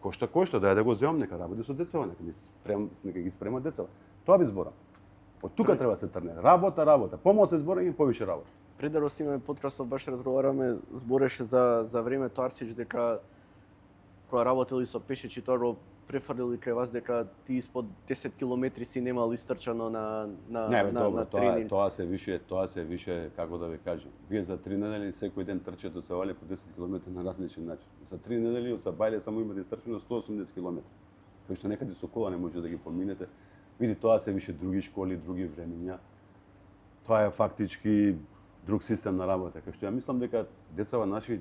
[SPEAKER 2] Кошта, да го земам, нека работи со децава, нека ги спрема децава. Тоа би зборам. Од тука треба да се трне. Работа, помалку се зборање и повише работа.
[SPEAKER 1] Пред да снимаме подкастот баш разговараме, збореше за времето Арсич дека кога работели со пешеч и тоа го префрлили кај вас дека ти испод 10 километри си немал истрчано на тренинг.
[SPEAKER 2] Тоа се више, како да ви кажам. Вие за 3 недели секој ден трчате од Савале по 10 километри на различен начин. За 3 недели од Сабајле само имате истрчано 180 километри. Кои што некаде со кола не може да ги поминете. Види, тоа се више други школи, други времења. Тоа е фактички друг систем на работа. Кај што ја мислам дека децава наши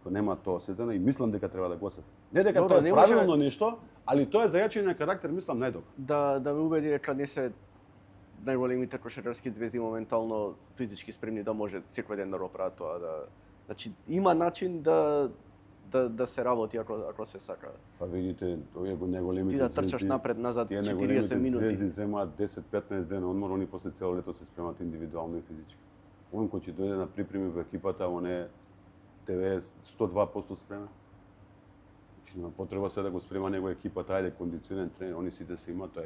[SPEAKER 2] нема тоа осетено и мислам дека треба да го осетат. Не дека тоа е правилно нешто, али тоа е за јачење на карактер, мислам најдобро.
[SPEAKER 1] Да ме убеди дека не се најголемите кошаркарски звезди моментално физички спремни да може секој ден да го прават тоа. Значи има начин да се работи ако се сака.
[SPEAKER 2] Па видите, овие го најголемите
[SPEAKER 1] звезди. Ти да трчаш напред назад 40 минути.
[SPEAKER 2] Звезди земаат 10-15 дена одмор, они после цело лето се спремат индивидуално и физички. Он кој ќе дојде на припреми во екипата, он е 102% спремен. Значи нема потреба се да го спрема него екипата, ајде кондиционен тренер, они сите се имаат,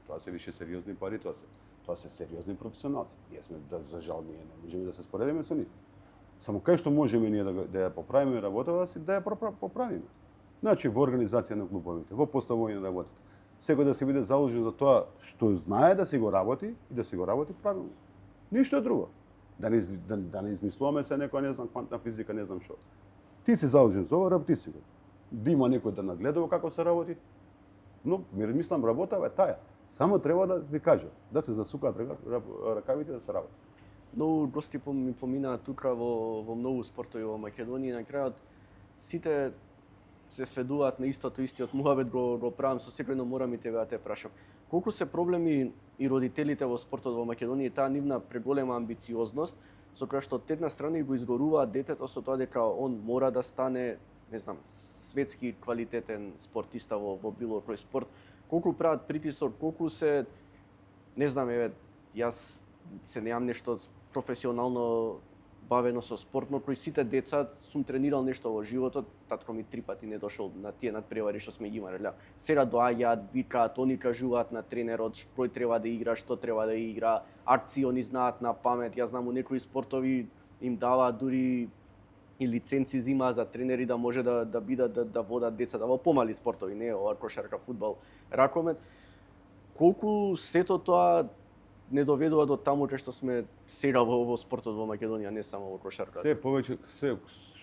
[SPEAKER 2] тоа се више сериозни пари, тоа се сериозни професионалци. Ние сме за жал ние не можеме да се споредиме со нив. Само кај што можеме ние да ја поправиме работата, да ја поправиме. Значи во организација на клубовите, во поставување на работата. Секој да се биде заложен за тоа што знае да си го работи и да си го работи правилно. Ништо друго. Да не измислуваме се некоја не знам квантна физика, не знам што. Ти си заложен за ова, работи си го. Да има некој да нагледува како се работи. Но мислам работава е таја. Само треба да ви кажа, да се засукаат ракавите да се работи.
[SPEAKER 1] Многу гости ми поминаа тука во многу спортови во Македонија, на крајот сите се сведуваат на истиот муабет го правам со секој, но морам и тебе да те прашам. Колку се проблеми и родителите во спортот во Македонија и таа нивна преголема амбициозност, со која што од една страна го изгоруваат детето со тоа дека он мора да стане, не знам, светски квалитетен спортиста во било кој спорт. Колку прават притисок, колку се, не знам, јас се немам нешто професионално бавено со спорт, но кој сите деца сум тренирал нешто во животот, татко ми 3 пати не дошол на тие надпревари што сме ги имале. Сега доаѓаат, викаат, они кажуваат на тренерот кој треба да игра, што треба да игра, акции они знаат на памет. Јас знам у некои спортови им даваат дури и лиценци зимаа за тренери да може да бидат да водат децата во помали спортови, не ова кошарка, фудбал, ракомет. Колку сето тоа не доведува до таму кај што сме сега во спортот во Македонија, не само во кошарката.
[SPEAKER 2] Се повеќе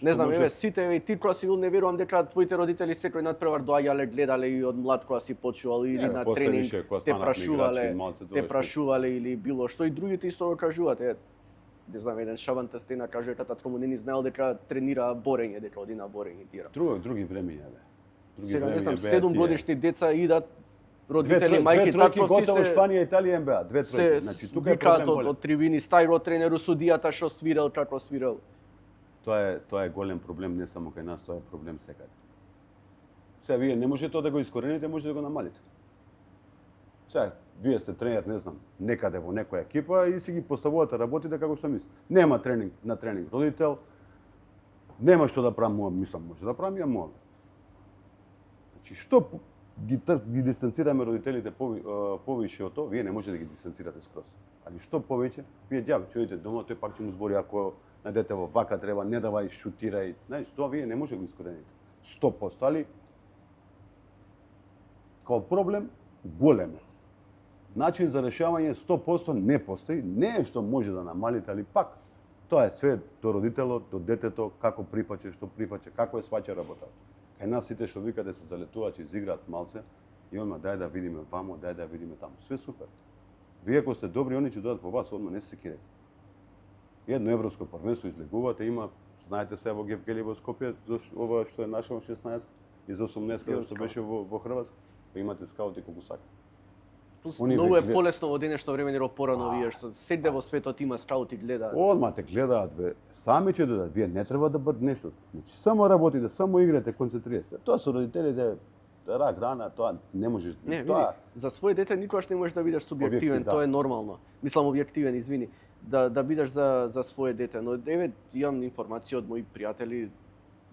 [SPEAKER 1] не знам, сите и ти кога си не верувам дека твоите родители секој надпревар доаѓале, гледале и од млад кога си почувал или на тренинг те прашувале или било што, и другите исто го кажуваат. Не знам, еден Шабанта Стена каже дека татко му не ни знаел дека тренира борење, дека оди на борење тира.
[SPEAKER 2] Други времења
[SPEAKER 1] Сега не знам, 7 годишни деца идат, родители, мајки, татковци
[SPEAKER 2] готово Шпанија, Италија МБА, 2 тројки. Значи тука е проблем
[SPEAKER 1] од трибини, стајро тренеру, судијата што свирел, како свирел.
[SPEAKER 2] Тоа е голем проблем не само кај нас, тоа е проблем секаде. Сега вие не можете да го искорените, може да го намалите. Сега вие сте тренер, не знам, некаде во некоја екипа и си ги поставувате работите како што мислите. Нема тренинг родител, нема што да правам, мислам, може да правам ја мога. Значи што ги дистанцираме родителите повише од тоа, вие не можете да ги дистанцирате скроз. Али што повеќе, вие ѓаве, ќе одите дома, тој пак ќе му збори ако на детево вака треба, не давај, шутирај, знаеш, тоа вие не може да го искорените. 100%, али као проблем голем. Начин за решавање 100% не постои, не е што може да намалите, али пак тоа е све до родителот, до детето, како прифаќа, што прифаќа, како е сваќа работата. Кај нас сите што викате се залетувачи, изиграат малце и одма дај да видиме вамо, дај да видиме таму. Све супер. Вие ако сте добри, они ќе дојдат по вас, одма не се секирете. Едно европско првенство излегувате, има, знаете се во Гевгели во Скопје, ова што е нашо 16 и за 18 што беше во Хрватска, па имате скаути колку сака.
[SPEAKER 1] Многу е полесно во денешно време nego порано вие што сегде во светот има скаути гледаат.
[SPEAKER 2] Одма те гледаат бе. Сами ќе дојдат, вие не треба да бъдат нешто. Значи само работите, само играте, концентрирате се. Тоа со родителите рак рана, тоа не можеш.
[SPEAKER 1] Не, тоа за своје дете никогаш не можеш да бидеш субјективен, тоа е нормално. Мислам објективен, извини, да бидеш за своје дете, но имам информација од мои пријатели,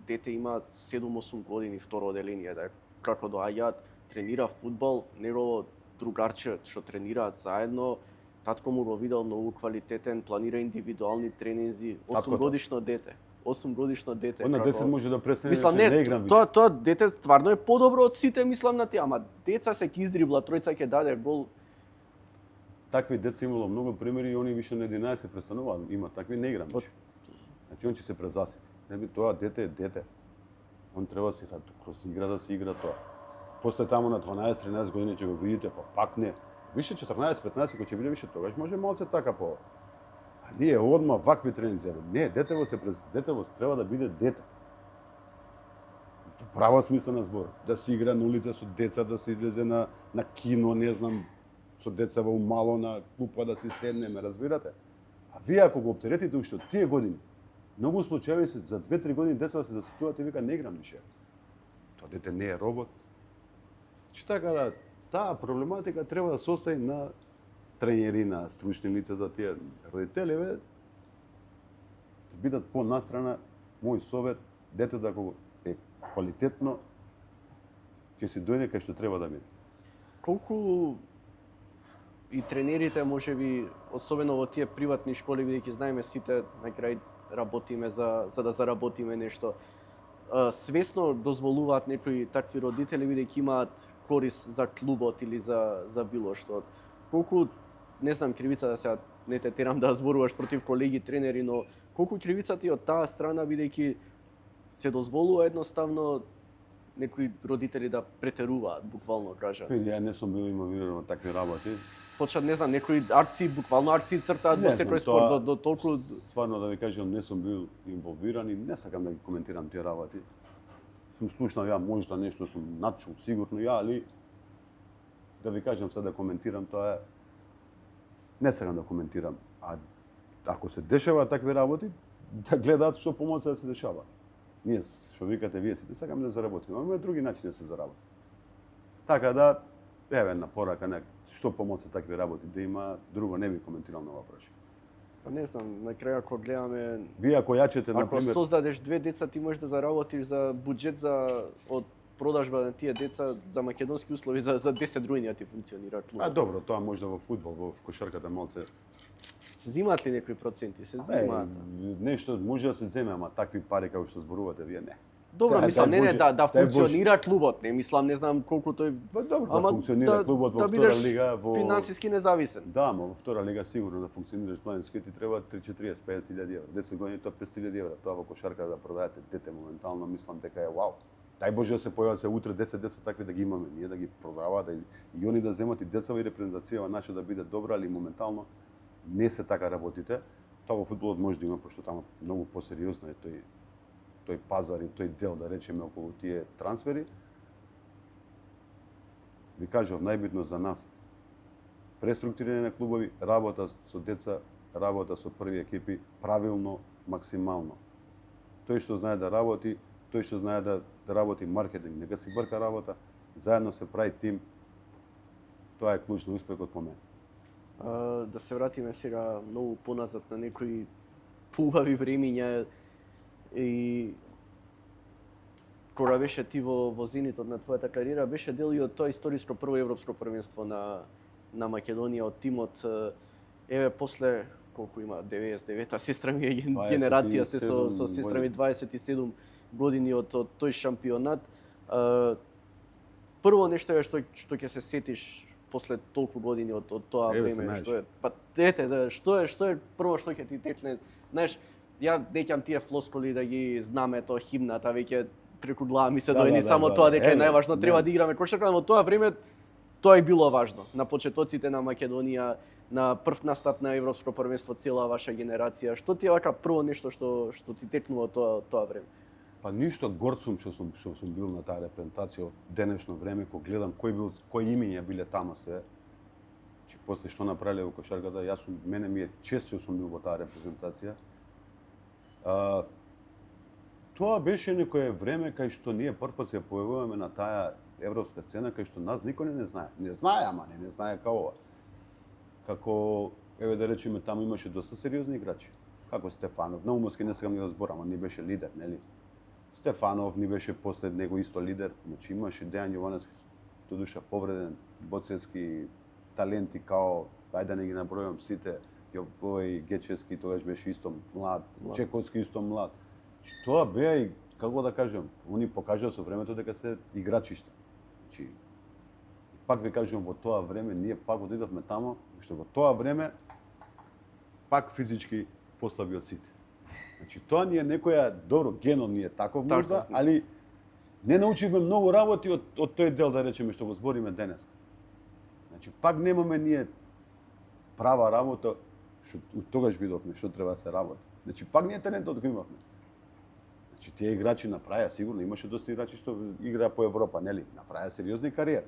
[SPEAKER 1] дете има 7-8 години второ оделение, да како доаѓаат, тренира фудбал, негово другарче што тренираат заедно, Татко му го видел многу квалитетен, планира индивидуални тренинзи, 8
[SPEAKER 2] Таткото?
[SPEAKER 1] годишно дете. 8 годишно дете.
[SPEAKER 2] Од на 10 може да престане
[SPEAKER 1] Мислам,
[SPEAKER 2] не
[SPEAKER 1] не,
[SPEAKER 2] играм више.
[SPEAKER 1] тоа дете стварно е подобро од сите, мислам на тие, ама деца се ќе издрибла, тројца ќе даде гол.
[SPEAKER 2] Такви деца имало многу примери и они више на 11 престануваат. Има такви не играм више. Значи он ќе се презасити. Не би тоа дете е дете. Он треба да се кроз игра да се игра тоа. После таму на 12-13 години ќе го видите, па пак не. Више 14-15 кога ќе биде више тогаш може малце така по. А ние одма вакви тренинзи. Не, детево треба да биде дете. Во права смисла на збор. Да се игра на улица со деца, да се излезе на кино, не знам, со деца во мало на клупа да се седнеме, разбирате? А вие ако го оптеретите уште од тие години, многу случаи се за 2-3 години деца се засетуваат и вика не играм више. Тоа дете не е робот. Че така да таа проблематика треба да се остави на тренери, на стручни лица за тие родители, да бидат понастрана. Мој совет, детето ако е квалитетно, ќе си дојде кај што треба да биде.
[SPEAKER 1] Колку и тренерите можеби, особено во тие приватни школи, бидејќи знаеме сите на крај работиме за да заработиме нешто, свесно дозволуваат некои такви родители бидејќи имаат корис за клубот или за било што. Колку, не знам, кривица да сега не те терам да зборуваш против колеги тренери, но колку кривица ти од таа страна бидејќи се дозволува едноставно некои родители да претеруваат, буквално кажа.
[SPEAKER 2] Ја не сум бил инволвиран во такви работи.
[SPEAKER 1] Почнат, не знам, некои акции, буквално акции цртаат во секој спорт до толку.
[SPEAKER 2] Стварно да ви кажам, не сум бил инволвиран и не сакам да ги коментирам тие работи. Сум слушнал ја можда нешто сум начул сигурно ја, али да ви кажам сега да коментирам тоа не сакам да коментирам. А ако се дешава такви работи, да гледаат што помоца да се дешава. Ние, што викате вие сите, сакаме да заработиме, има други начини да се заработи. Така да, еве на порака, што помоца такви работи да има, друго не би коментирал на ова прашање.
[SPEAKER 1] Па не знам, на крај ако гледаме,
[SPEAKER 2] Вие ако јачете на
[SPEAKER 1] ако создадеш 2 деца, ти можеш да заработиш за буџет од продажба на тие деца за македонски услови за 10 друјни ти функционира клубот.
[SPEAKER 2] А добро, тоа можда во фудбал, во кошарката малце.
[SPEAKER 1] Се зимаат ли некои проценти? Се зимаат.
[SPEAKER 2] Нешто може да се земе, ама такви пари како што зборувате вие не.
[SPEAKER 1] Добро,
[SPEAKER 2] Сега,
[SPEAKER 1] мислам,
[SPEAKER 2] дай Боже,
[SPEAKER 1] да
[SPEAKER 2] дай
[SPEAKER 1] функционира клубот, не мислам, не знам колку тој.
[SPEAKER 2] Па добро, да функционира клубот во втора лига, во
[SPEAKER 1] финансиски независен.
[SPEAKER 2] Да, но во втора лига сигурно да функционираш планински ти треба 30, 40, 50.000 евра. 10 години тоа 500.000 евра. Тоа во кошарка да продаете дете моментално, мислам дека е вау. Дај Боже да се појават се утре 10 деца такви да ги имаме, ние да ги продаваат и они да земат и децава и репрезентацијава наша да биде добра, али моментално не се така работите. Тоа во фудбалот може да има, пошто таму многу посериозно е тој пазар и тој дел, да речеме, околу тие трансфери. Ви кажав, најбитно за нас, преструктурирање на клубови, работа со деца, работа со први екипи, правилно, максимално. Тој што знае да работи, тој што знае да работи маркетинг, нека си врка работа, заедно се прави тим, тоа е клуч на успехот по мене.
[SPEAKER 1] Да се вратиме сега многу поназад на некои поубави времиња и кога беше ти во зенитот на твојата кариера, беше дел и од тоа историско прво европско првенство на Македонија од тимот. Еве после колку има 99-та, сестра ми е генерација сте со сестра ми 27 години од тој шампионат. Прво нешто е што ќе се сетиш после толку години од тоа време, што е, па дете, што е прво што ќе ти текне, знаеш, ја неќам тие флоскули да ги знаме тоа химната, веќе преку глава ми се дојде само тоа дека е најважно, треба да играме кошарка, но во тоа време тоа е било важно. На почетоците на Македонија, на прв настап на европско првенство, цела ваша генерација, што ти е вака прво нешто што ти текнува тоа време?
[SPEAKER 2] Па ништо, горд сум што сум бил на таа репрезентација од денешно време, кога гледам кои имиња биле таму се. Че после што направиле во кошарката, мене ми е чест што сум бил во таа репрезентација. Тоа беше некое време кај што ние првпат се појавуваме на таа европска сцена, кај што нас никој не знае. Не знае, ама не знае како ова. Како, еве да речеме, таму имаше доста сериозни играчи. Како Стефанов, Наумовски не сакам да зборам, ама ни беше лидер, нели? Стефанов ни беше после него исто лидер, значи имаше Дејан Јовановски, додуша повреден, боцевски таленти као ајде да не ги набројам сите, овој Гечевски тогаш беше исто млад, Чековски исто млад. Тоа беа и како да кажам, они покажаа со времето дека се играчишта. Значи, пак ви кажувам, во тоа време ние пак отидовме тамо, што во тоа време пак физички послаби од сите. Значи тоа ни е некоја добро генот ни е таков можда, али не научивме многу работи од тој дел да речеме што го збориме денес. Значи пак немаме ние права работа што тогаш видовме што треба да се работи. Значи пак ние талентот го имавме. Значи тие играчи направија сигурно имаше доста играчи што играа по Европа, нели? Направија сериозни кариери.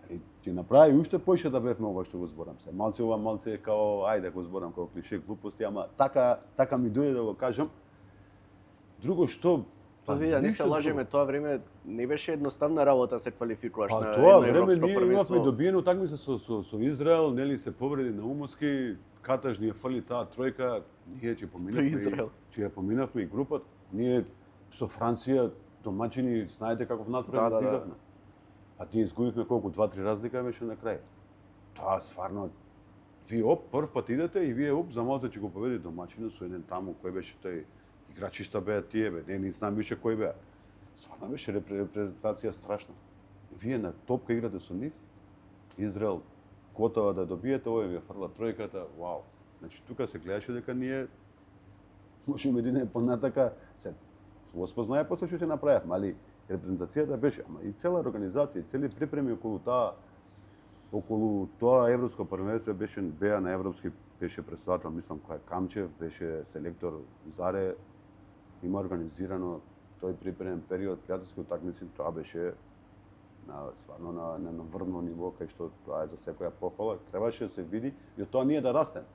[SPEAKER 2] Али ти направи уште поише да бевме ова што го зборам се. Малце ова, малце као ајде го зборам како клише глупости, ама така ми дојде да го кажам. Друго што
[SPEAKER 1] Вида, не се лажеме, тоа време не беше едноставна работа се квалификуваш на
[SPEAKER 2] тоа
[SPEAKER 1] едно
[SPEAKER 2] време
[SPEAKER 1] европско
[SPEAKER 2] ние
[SPEAKER 1] првенство.
[SPEAKER 2] имавме добиено такмица со Израел, нели се повреди на Умовски, Катаж ни е фали таа тројка, ние ќе поминавме. Ќе поминавме и групата. Ние со Франција домаќини, знаете каков натпревар да игравме. А ние изгубивме колку 2-3 разлика беше на крај. Тоа стварно вие прв пат идете и вие за малку ќе го победи домаќинот со еден таму кој беше тој играчишта беа тие бе, не знам више кој беа. Стварно беше репрезентација страшна. Вие на топка играте со нив, Израел готова да добиете, овој ви фрла тројката, вау. Значи тука се гледаше дека ние можеме да идеме понатака, се Господ знае после што ќе направевме, али репрезентацијата беше, ама и цела организација, цели припреми околу тоа европско првенство беа на европски, беше претседател, мислам кој е Камчев, беше селектор Заре, има организирано тој припремен период пријателски утакмици, тоа беше стварно на врно ниво, кај што тоа е за секоја пофала, требаше да се види и од тоа ние да растеме.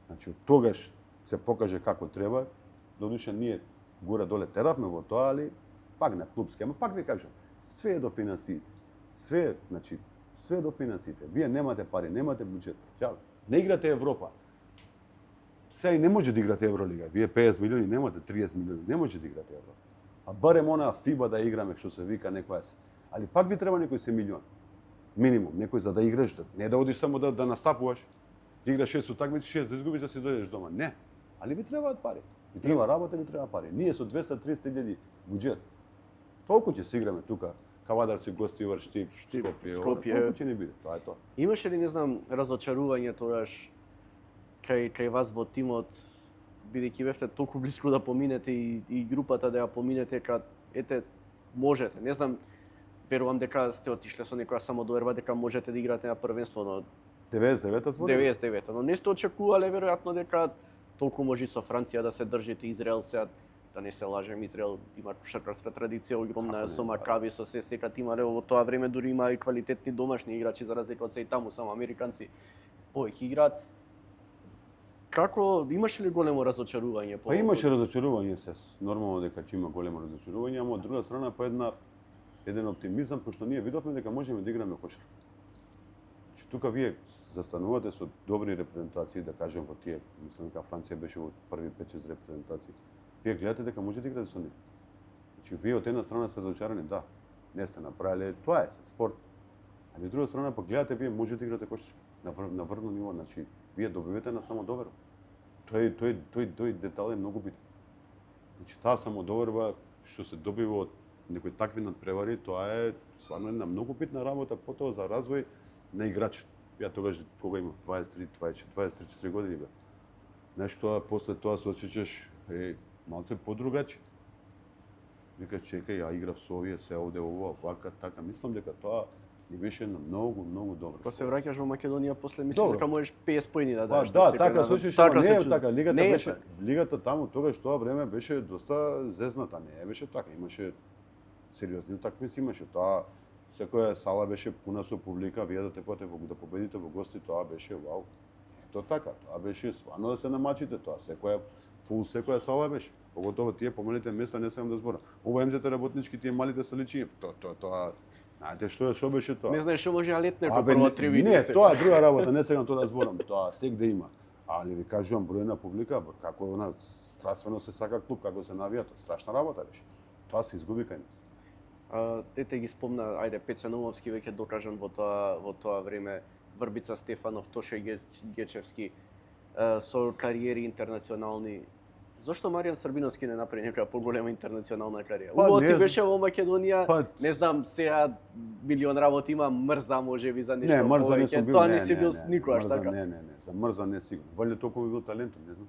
[SPEAKER 2] Значи, од тогаш се покаже како треба, додуше ние горе-доле теравме во тоа, али пак на клубски, ама пак ви кажам, све е до финансиите. Све е до финансиите. Вие немате пари, немате буџет. Не играте Европа. Сега и не може да играте Евролига. Вие 50 милиони немате, 30 милиони, не може да играте Европа. А барем она FIBA да играме, што се вика некоја се. Али пак ви треба некој се милион. Минимум, некој за да играш, не да одиш само да настапуваш. Да играш 6 утакмици, 6 да изгубиш да си дојдеш дома. Не. Али ви требаат пари. Ви треба работа, ви треба пари. Ние со 200-300 илјади буџет. Толку ќе се играме тука. Кавадарци, Гостивар, Штип, Скопје. Толку ќе не биде, тоа е тоа.
[SPEAKER 1] Имаше ли, не знам, разочарување тогаш кај вас во тимот, бидејќи бевте толку блиску да поминете и групата да ја поминете, ете, можете. Не знам, верувам дека сте отишле со некоја самодоверба дека можете да играте на првенство, но
[SPEAKER 2] 99-та зборим?
[SPEAKER 1] 99-та, но не сте очекувале веројатно дека толку може со Франција да се држите, Израел сега, да не се лажем, Израел има кошаркарска традиција огромна, со Макаби, со се секат имале во тоа време, дури има и квалитетни домашни играчи за разлика од се и таму, само американци повеќе играат. Како имаше ли големо разочарување?
[SPEAKER 2] Па имаше разочарување се, нормално дека ќе има големо разочарување, ама од друга страна по еден оптимизам, пошто ние видовме дека можеме да играме кошарка. Значи тука вие застанувате со добри репрезентации, да кажем во тие, мислам дека Франција беше во први 5-6 репрезентации. Вие гледате дека можете да играте со нив. Значи вие од една страна сте разочарани, да, не сте направиле, тоа е спорт. А од друга страна па гледате вие можете да играте кошарка на врно ниво, значи вие добивате на самодоверба. Тој детал е многу битен. Значи таа самодоверба што се добива од некои такви надпревари, тоа е стварно една многу битна работа потоа за развој на играчот. Ја тогаш кога имав 23-24 години бев. Знаеш тоа после тоа се осеќаш малце подругачи. Викаш чекај, ја играв со овие, се овде ова, вака, така. Мислам дека тоа ни беше на многу добро.
[SPEAKER 1] Па се враќаш во Македонија после мислиш дека можеш 50 поени да дадеш.
[SPEAKER 2] Да, така се случиш, не е така. Лигата таму тогаш тоа време беше доста зезната, не беше така. Имаше сериозни утакмици, имаше тоа секоја сала беше пуна со публика, вие да тепате да победите во гости, тоа беше вау. Ето така, тоа беше стварно да се намачите тоа, секоја сала беше. Поготово тие помалите места не сакам да зборам. Ова МЗТ работнички тие малите саличи, тоа знаете што беше тоа?
[SPEAKER 1] Не знаеш што може да летне по прва трибина.
[SPEAKER 2] Не, тоа е друга работа, не сакам тоа да зборам. Тоа сегде има. Али ви кажувам бројна публика, како страствено се сака клуб, како се навија, тоа страшна работа беше. Тоа се изгуби кај нас.
[SPEAKER 1] Дете ги спомна, ајде Пеце Наумовски веќе докажан во тоа време, Врбица Стефанов, Тоше Гечевски, со кариери интернационални. Зошто Маријан Србиновски не направи некоја поголема интернационална кариера? Убаво ти беше во Македонија, не знам, сега милион работи има, мрза можеби за нешто повеќе.
[SPEAKER 2] Не, мрза не сум бил,
[SPEAKER 1] тоа не си бил никогаш, така?
[SPEAKER 2] Не, за мрза не сигурно. Валјда толку ми бил талентот, не знам.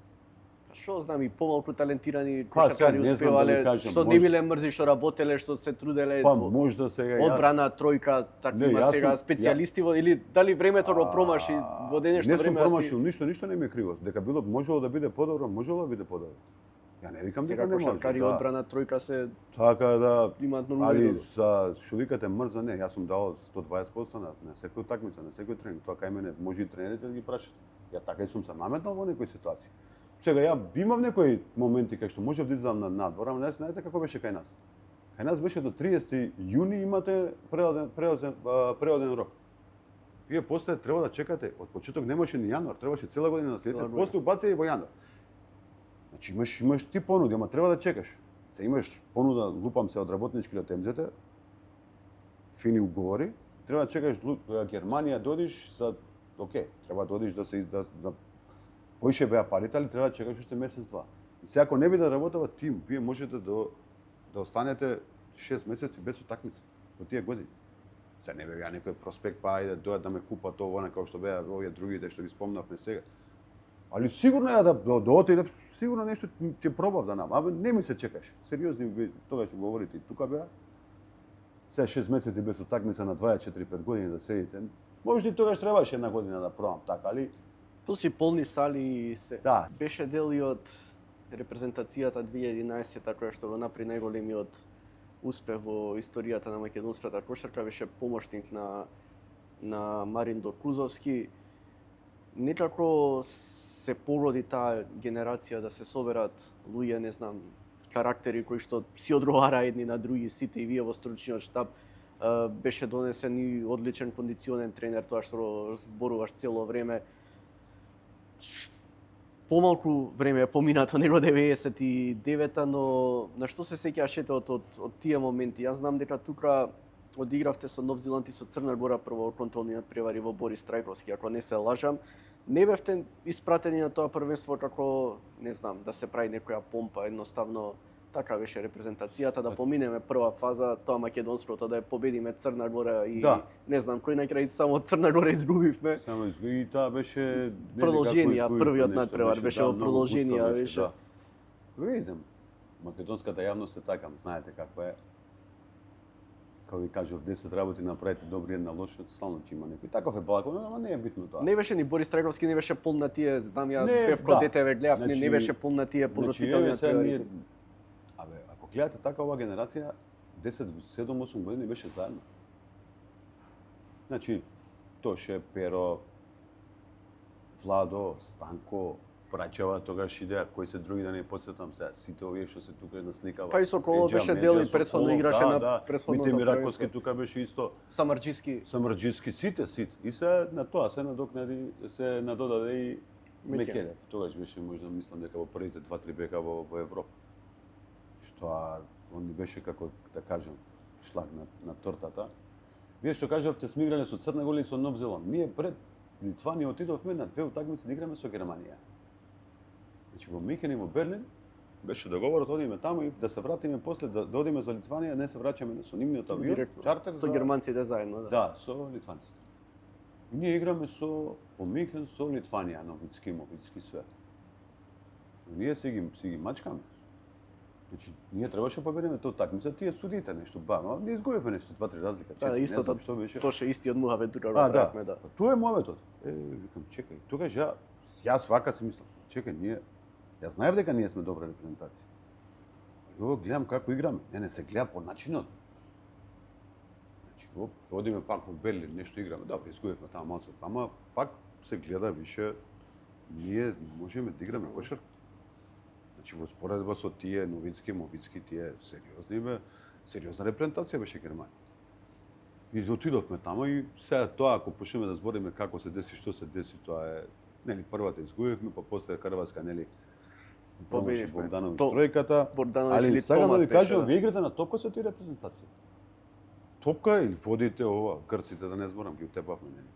[SPEAKER 1] Што знам, и помалку талентирани кошаркари
[SPEAKER 2] не
[SPEAKER 1] успевале,
[SPEAKER 2] кажам,
[SPEAKER 1] што не биле мрзи, што работеле, што се труделе.
[SPEAKER 2] Можда сега јас.
[SPEAKER 1] Одбрана, тројка, такива сега специјалисти или дали времето го промаши во денешно време?
[SPEAKER 2] Не сум промашил ништо не ми е криво. Дека било можело да биде подобро, можело да биде подобро. Ја не викам дека не може.
[SPEAKER 1] Сега кошаркари одбрана, тројка се
[SPEAKER 2] така да
[SPEAKER 1] имаат нормално.
[SPEAKER 2] Али за што викате мрза, не, јас сум дал 120% на секоја такмица, на секој тренинг. Тоа кај мене може и тренерите да ги прашат. Ја така и сум се наметнал во некои ситуации. Сега ја имав некои моменти кај што можев да излезам на надвор, ама не знаете како беше кај нас. Кај нас беше до 30 јуни имате преоден рок. Вие после треба да чекате, од почеток немаше ни јануар, требаше цела година да следите, после убација и во јануар. Значи имаш ти понуди, ама треба да чекаш. Се имаш понуда, лупам се од работничките темзете, фини уговори, треба да чекаш Германија додиш за окей, треба да одиш да се поише беа парите, али треба да чекаш уште месец-два. И сега ако не би да работава тим, вие можете да останете 6 месеци без утакмица во тие години. Се не беа некој проспект, па ајде дојат да ме купат ова, како што беа овие другите што ги спомнавме сега. Али сигурно ја да отидев, сигурно нешто ќе пробав да нам. Абе не ми се чекаш. Сериозни тогаш говорите и тука беа. Сега 6 месеци без утакмица на 24-5 години да седите. Може и тогаш требаше една година да пробам така, али
[SPEAKER 1] Туси полни сали и се.
[SPEAKER 2] Да.
[SPEAKER 1] Беше дел и од репрезентацијата 2011 која што го направи најголемиот успех во историјата на македонската кошарка, беше помошник на Марин Докузовски. Некако се породи таа генерација да се соберат луѓе, не знам, карактери кои што си одговара едни на други, сите и вие во стручниот штаб. Беше донесен и одличен кондиционен тренер, тоа што зборуваш цело време. Помалку време е поминато него 99-та, но на што се сеќаваш од тие моменти? Јас знам дека тука одигравте со Нов Зеланд и со Црна Гора прво контролниот превари во Борис Трајковски, ако не се лажам. Не бевте испратени на тоа првенство како, не знам, да се прави некоја помпа, едноставно така беше репрезентацијата, да поминеме прва фаза, тоа македонското, да ја победиме Црна Гора и не знам, кој најкрај само Црна Гора изгубивме.
[SPEAKER 2] Само изгуби, таа беше
[SPEAKER 1] продолженија, првиот надпревар беше во продолженија, беше.
[SPEAKER 2] Видите, македонската јавност е така, знаете како е. Како ви кажав, 10 работи направите добри, една лоша, стално ќе има некој. Таков е балакон, ама не е битно тоа.
[SPEAKER 1] Не беше ни Борис Трајковски, не беше пол на тие, знам ја, певко дете ве гледав, не беше пол на тие подготвителни надпревари.
[SPEAKER 2] Абе, ако гледате така оваа генерација, 10-7-8 години беше заедно. Значи, Тоше, Перо, Владо, Станко, Праќава, тогаш идеја, кои се други да не подсетам сега, сите овие што се тука на сликава.
[SPEAKER 1] Па и Соколов беше дел и претходно играше на претходното
[SPEAKER 2] првенство. Мите Мираковски тука беше исто.
[SPEAKER 1] Самарџиски,
[SPEAKER 2] сите. И се на тоа се надокнади, се надодаде и Мекелев. Тогаш беше можда мислам дека во првите 2-3 бека во Европа. Што он беше како да кажам шлаг на тортата. Вие што кажавте сме играле со Црна Гора и со Нов Зеланд. Ние пред Литванија отидовме на 2 утакмици да играме со Германија. Значи во Михен и во Берлин беше договорот одиме таму и да се вратиме после да одиме за Литванија, не се враќаме со нивниот авион, чартер
[SPEAKER 1] со германците заедно, да.
[SPEAKER 2] Да, со литванците. И ние играме во Михен со Литванија, Новицки све. Ние си ги мачкаме. Значи, ние требаше победиме тоа такмица, тие судите нешто но не изгубивме нешто 2-3 разлика, 4,
[SPEAKER 1] не знам
[SPEAKER 2] што беше.
[SPEAKER 1] Тоа ше истиот муавет тука го правиме, да.
[SPEAKER 2] Тоа е муаветот. Викам, чекај, тогаш јас вака си мислам, чекај, јас знаев дека ние сме добра репрезентација. Ова гледам како играме, не се гледа по начинот. Значи, одиме пак во Берлин, нешто играме, да, изгубивме таму малку, ама пак се гледа више, ние можеме да играме кошарка. Значи, во споредба со тие Новицки, тие сериозна репрезентација беше Германија. И отидовме таму и сега тоа, ако почнеме да збориме како се деси, што се деси, тоа е, нели, првата изгубивме, па после Хрватска, нели,
[SPEAKER 1] победивме.
[SPEAKER 2] Бордановиќ тројката, али сега да ви кажам, вие играте на топка со тие репрезентација. топка или водите ова, грците да не зборам, ги утепавме нели.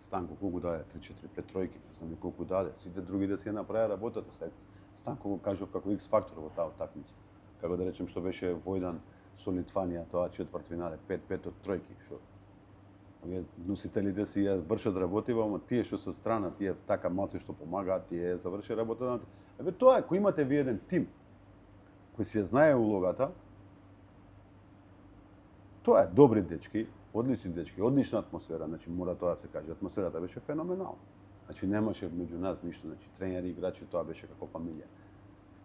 [SPEAKER 2] Станко колку даде 3-4-5 тројки, не знам и колку даде. Сите други да си ја направи работата. Станко го кажав како X фактор во таа такмица. Како да речем што беше војдан со Литванија, тоа четвртфинале 5-5 од тројки, што овие носителите си ја вршат работива, ама тие што се страна, тие така малце што помагаат, тие заврши работата. Еве тоа е, кој имате ви еден тим кој си ја знае улогата, тоа е добри дечки, одлични дечки, одлична атмосфера, значи мора тоа да се каже, атмосферата беше феноменална. Значи немаше меѓу нас ништо, значи тренери, играчи, тоа беше како фамилија.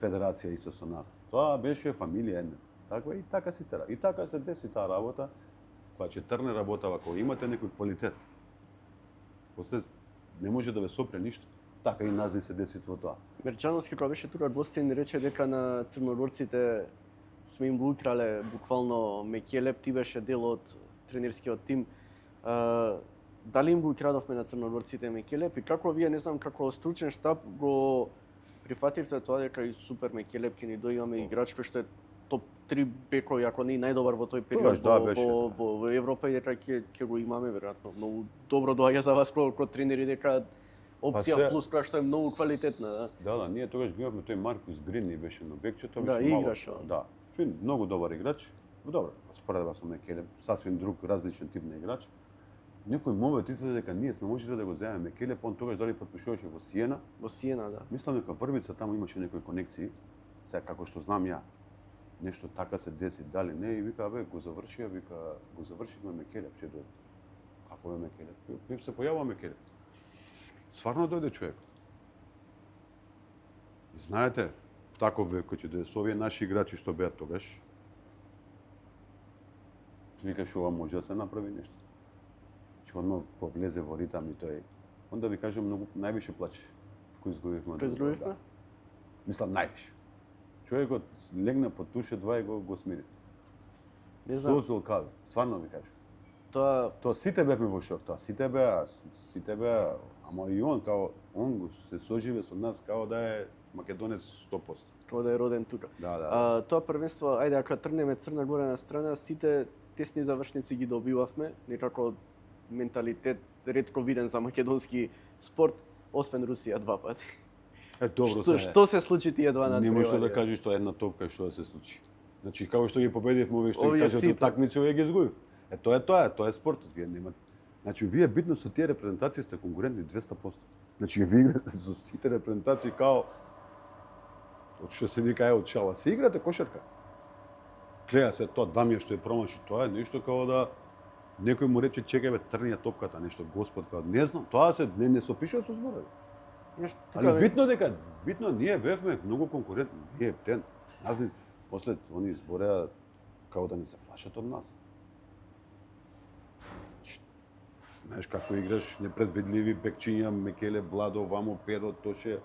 [SPEAKER 2] Федерација исто со нас. Тоа беше фамилија една. Таква и така си тера. И така се деси таа работа, која ќе трне работава, кога имате некој квалитет. После не може да ве сопре ништо. Така и нас се деси во тоа.
[SPEAKER 1] Мерчановски кога беше тука гостин рече дека на црногорците сме им го украле буквално Мекелеп, ти беше дел од тренерскиот тим. Дали им го украдовме на црногорците Мекелеп и како вие, не знам, како стручен штаб го прифативте тоа дека и супер Мекелеп ќе ни доимаме играч кој што е топ 3 бекови, ако не и најдобар во тој период во Европа и дека ќе го имаме веројатно. Многу добро доаѓа за вас како тренери дека опција плюс која што е многу квалитетна, да.
[SPEAKER 2] Да, ние тогаш го имавме тој Маркус Грини беше на бекчето,
[SPEAKER 1] да,
[SPEAKER 2] беше мало.
[SPEAKER 1] играше.
[SPEAKER 2] Да, фин, многу добар играч. Добро, споредба со Мекелеп, сасвим друг различен тип на играч. Некој момент излезе дека ние сме можеле да го земеме Мекелеп, он тогаш дали потпишуваше во Сиена.
[SPEAKER 1] Во Сиена, да.
[SPEAKER 2] Мислам дека Врбица таму имаше некои конекции. Сега како што знам ја, нешто така се деси, дали не, и вика, бе, го завршивме Мекелеп, ќе дојде. Како е Мекелеп? Се појавува Мекелеп. Стварно дојде човек. И знаете, таков век кој ќе дојде со овие наши играчи што беа тогаш, викаш ова може да се направи нешто. Че одма повлезе во ритам и тој, онда ви кажам многу највише плач кој изгубивме.
[SPEAKER 1] Кој изгубивме?
[SPEAKER 2] Мислам највише. Човекот легна под туше два и го смири.
[SPEAKER 1] Не знам.
[SPEAKER 2] Созул каде, стварно ви кажам.
[SPEAKER 1] Тоа
[SPEAKER 2] сите бевме во шок, тоа сите беа, ама и он го се соживе со нас као да е македонец 100%.
[SPEAKER 1] Као да е роден тука.
[SPEAKER 2] Да.
[SPEAKER 1] Тоа првенство, ајде ако тргнеме Црна Гора на страна, сите тесни завршници ги добивавме, некако менталитет ретко виден за македонски спорт, освен Русија 2 пати.
[SPEAKER 2] Добро
[SPEAKER 1] што се случи тие два надпревари?
[SPEAKER 2] Не можеш да кажеш што една топка што да се случи. Значи како што ги победивме овие што ги кажат такмици, овие ги изгубив. Тоа е спортот, вие нема. Значи вие битно со тие репрезентации сте конкурентни 200%. Значи вие играте со сите репрезентации као од што се вика од шала. Се играте кошарка. Гледа се тоа Дамија што е промаши, тоа е нешто као да некој му рече чекај бе трнија топката, нешто Господ као не знам, тоа се не се опишува со зборови. Али битно ние бевме многу конкурентни, ние птен. После они збореа као да не се плашат од нас. Знаеш како играш, непредвидливи бекчиња, Мекеле, Владо, вамо, Перо, Тоше,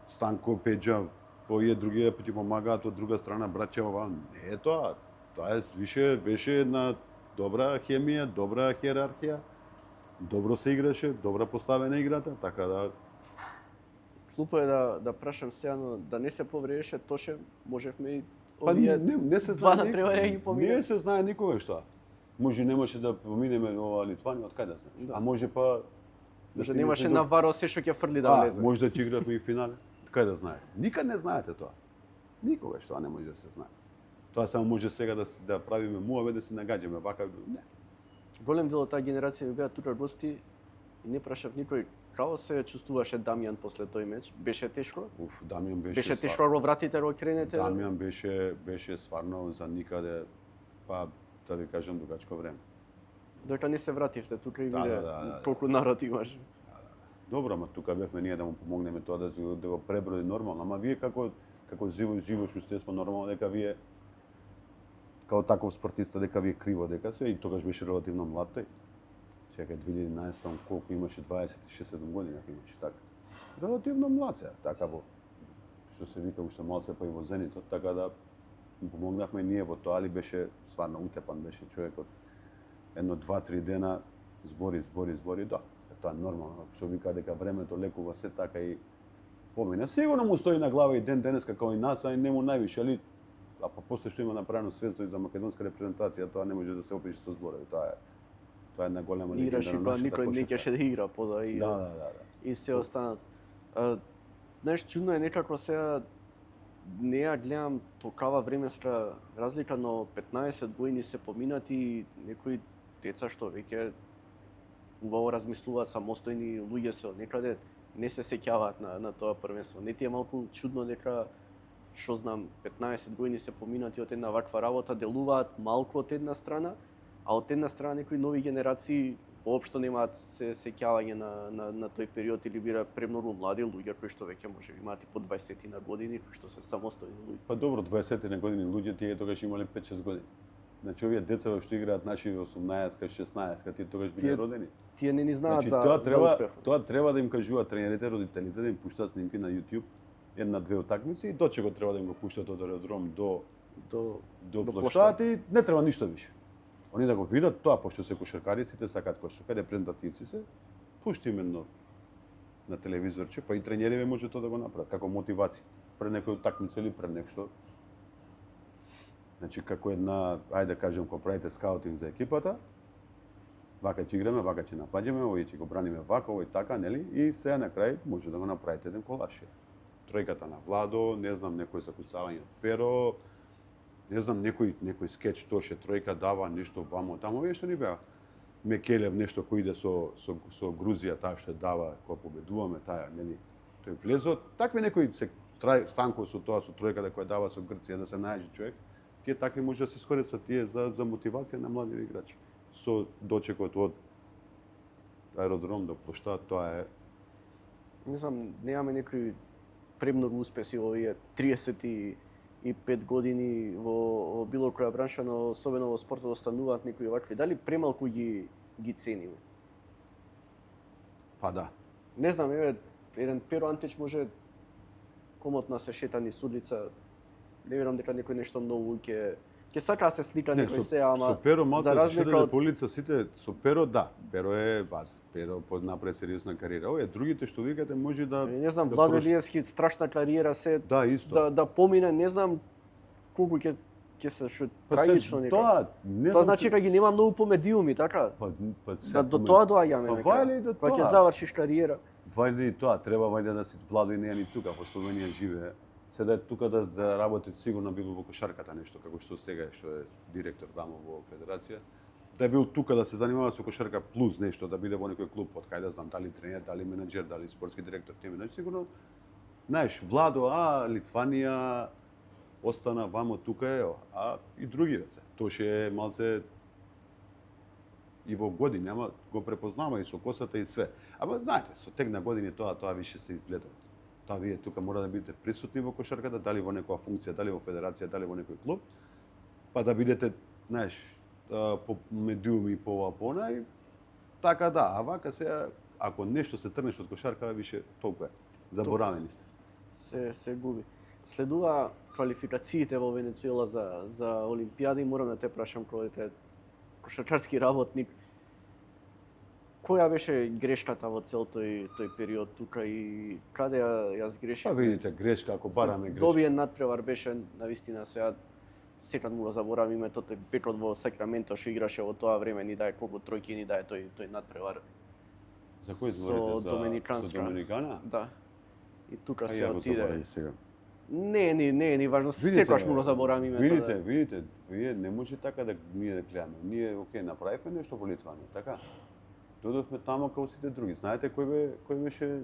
[SPEAKER 2] Станко, Педжа, овие другија ти помагаат од друга страна, браќа ова. Не е тоа. Тоа више беше една добра хемија, добра хиерархија, добро се играше, добра поставена играта, така да
[SPEAKER 1] глупо е да прашам сега, но да не се повредеше Тоше, можевме и овие
[SPEAKER 2] не се
[SPEAKER 1] два
[SPEAKER 2] знае
[SPEAKER 1] надпревари ги поминеме.
[SPEAKER 2] Не се знае никогаш тоа. Може немаше да поминеме ова Литванија, од кај да знаеш. А може па
[SPEAKER 1] може немаше Наваро се што ќе фрли да влезе.
[SPEAKER 2] Може да ќе игравме и финале. Кај да знае. Никад не знаете тоа. Никогаш тоа не може да се знае. Тоа само може сега да правиме муаве да се нагаѓаме вака не.
[SPEAKER 1] Голем дел од таа генерација ми беа тука гости и не прашав никој како се чувствуваше Дамјан после тој меч. Беше тешко?
[SPEAKER 2] Дамјан
[SPEAKER 1] беше тешко го вратите, го кренете.
[SPEAKER 2] Дамјан беше стварно за никаде, па да ви кажам дугачко време.
[SPEAKER 1] Дека не се вративте тука и виде колку народ имаше.
[SPEAKER 2] Добро, ама тука бевме ние да му помогнеме тоа да го преброди нормално, ама вие како живо естество нормално дека вие као таков спортиста дека ви е криво дека се и тогаш беше релативно млад тој. Чекај 2011 колку имаше 26-7 години ако имаше така. Релативно млад се, така во што се вика уште малце па и во зенитот, така да му помогнавме ние во тоа, али беше стварно утепан беше човекот. Едно 2-3 дена збори, да. Тоа е нормално, што вика дека времето лекува се така и помина. Сигурно му стои на глава и ден денеска како и нас, а и нему највише, али а па после што има направено свесто и за македонска репрезентација, тоа не може да се опише со зборови. Тоа е една голема легенда
[SPEAKER 1] Играш и
[SPEAKER 2] на
[SPEAKER 1] па
[SPEAKER 2] нашата
[SPEAKER 1] никој не
[SPEAKER 2] кошарка.
[SPEAKER 1] ќеше да игра поза и
[SPEAKER 2] Да.
[SPEAKER 1] и се останат. Знаеш, чудно е некако сега не ја гледам толкава временска разлика, но 15 години се поминати и некои деца што веќе убаво размислуваат самостојни луѓе се од некаде не се сеќаваат на тоа првенство. Не ти е малку чудно дека што знам 15 години се поминати од една ваква работа, делуваат малку од една страна, а од една страна некои нови генерации воопшто немаат се сеќавање на тој период или бира премногу млади луѓе кои што веќе може имаат и по 20 на години, кои што се самостојни луѓе.
[SPEAKER 2] Па добро, 20 на години луѓе тие тогаш имале 5-6 години. Значи овие деца што играат наши 18-ка, 16-ка, тие тогаш биле родени.
[SPEAKER 1] Тие не ни знаат
[SPEAKER 2] Значи,
[SPEAKER 1] за успех.
[SPEAKER 2] Тоа треба да им кажуваат тренерите, родителите, да им пуштаат снимки на YouTube, една-две утакмици и до чего треба да им го пуштаат од аеродром до площад и не треба ништо више. Они да го видат тоа, пошто се кошаркари, сите сакаат кошарка, репрезентативци се, пушти именно на телевизорче, па и тренериве може тоа да го направат, како мотивација, пред некој утакмица или пред нешто. Значи, како една, ајде да кажем, кога правите скаутинг за екипата, вака ќе играме, вака ќе напаѓаме, овој ќе го браниме вака, овој така, нели? И сега на крај може да го направите еден колаш. Тројката на Владо, не знам, некој закуцавање од перо, не знам, некој скеч тоше тројка дава нешто вамо таму, овие што ни беа. Мекелев нешто кој иде со Грузија, таа што дава кога победуваме, таа, нели? Тој влезо, такви некои се станко со тоа со тројката која дава со Грција да се најде човек. Тие такви може да се искористат тие за мотивација на млади играчи. Со дочекот од аеродром до площад, тоа е...
[SPEAKER 1] Не знам, немаме некои премногу успеси во овие 35 години во било која бранша, но особено во спортот остануваат некои вакви. Дали премалку ги цениме?
[SPEAKER 2] Па да.
[SPEAKER 1] Не знам, еве, еден Перо Антич може комотно се шета низ улица. Не верувам дека некој нешто ново ќе сака да се слика некој се, ама
[SPEAKER 2] со Перо малку
[SPEAKER 1] за
[SPEAKER 2] се
[SPEAKER 1] разлика
[SPEAKER 2] шеделе
[SPEAKER 1] од
[SPEAKER 2] по улица сите, со Перо да, Перо е баз. Перо направи сериозна кариера. Овие другите што викате може да
[SPEAKER 1] не знам,
[SPEAKER 2] да
[SPEAKER 1] Владо Илиевски страшна кариера се
[SPEAKER 2] да исто.
[SPEAKER 1] да помине, не знам колку ќе се што трагично некако.
[SPEAKER 2] Тоа не
[SPEAKER 1] Тоа
[SPEAKER 2] знам
[SPEAKER 1] значи дека ги нема многу по медиуми, така?
[SPEAKER 2] па
[SPEAKER 1] До тоа доаѓаме.
[SPEAKER 2] Па вајде до
[SPEAKER 1] Кога ќе
[SPEAKER 2] тоа.
[SPEAKER 1] завршиш кариера.
[SPEAKER 2] Вајде и тоа, треба вајде да си Владо и не е ни тука, во Словенија живее. Седа е тука да работи сигурно бил во кошарката нешто, како што сега што е директор тамо во федерација. Да е бил тука да се занимава со кошарка плюс нешто, да биде во некој клуб, од кај да знам, дали тренер, дали менаџер, дали спортски директор, теми, значи сигурно, знаеш, Владо, Литванија, остана вамо тука е, а и други се. Тоа ше е малце и во години, ама го препознава и со косата и све. Ама знаете, со тек на години тоа више се изгледува. Тоа вие тука мора да бидете присутни во кошарката, дали во некоја функција, дали во федерација, дали во некој клуб, па да бидете, знаеш, по медиуми и по ова по она и така да, а вака сега ако нешто се трнеш од кошарка више толку е. Заборавени сте.
[SPEAKER 1] Се губи. Следува квалификациите во Венецуела за Олимпијади, морам да те прашам кој е кошаркарски работник. Која беше грешката во цел тој период тука и каде ја сгреши?
[SPEAKER 2] Па видите, грешка, ако бараме грешка.
[SPEAKER 1] Добиен надпревар беше навистина сега секад му го заборавам името, тој бекот во Сакраменто што играше во тоа време, ни дае колку тројки ни дае тој надпревар.
[SPEAKER 2] За кој
[SPEAKER 1] со
[SPEAKER 2] зборите? Со
[SPEAKER 1] Доминиканска.
[SPEAKER 2] Доминикана?
[SPEAKER 1] Да. И тука се
[SPEAKER 2] Ја го
[SPEAKER 1] отиде.
[SPEAKER 2] заборавив сега.
[SPEAKER 1] Не ни важно, секогаш му го заборавам името.
[SPEAKER 2] Видите, вие не може така да ние да гледаме. Ние окей, направивме нешто во Литванија, така? Додовме тамо како сите други. Знаете кој беше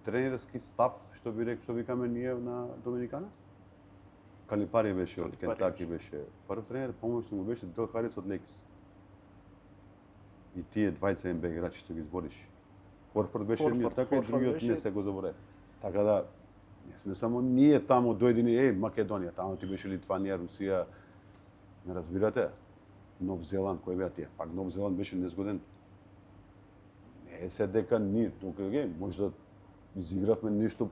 [SPEAKER 2] тренерски став, што викаме ние на Доминикана? Калипари беше од Кентаки беше. Прв тренер, помошно му беше Дел Харис од Лейкерс. И тие двајца НБА играчи што ги избориш. Хорфорд беше ние, така и другиот не се го заборав. Така да не сме само ние таму дојдени, Македонија, таму ти беше Литванија, Русија, не разбирате? Нов Зеланд, кој беа тие? Пак Нов Зеланд беше незгоден. Не се дека ние тука може да изигравме нешто,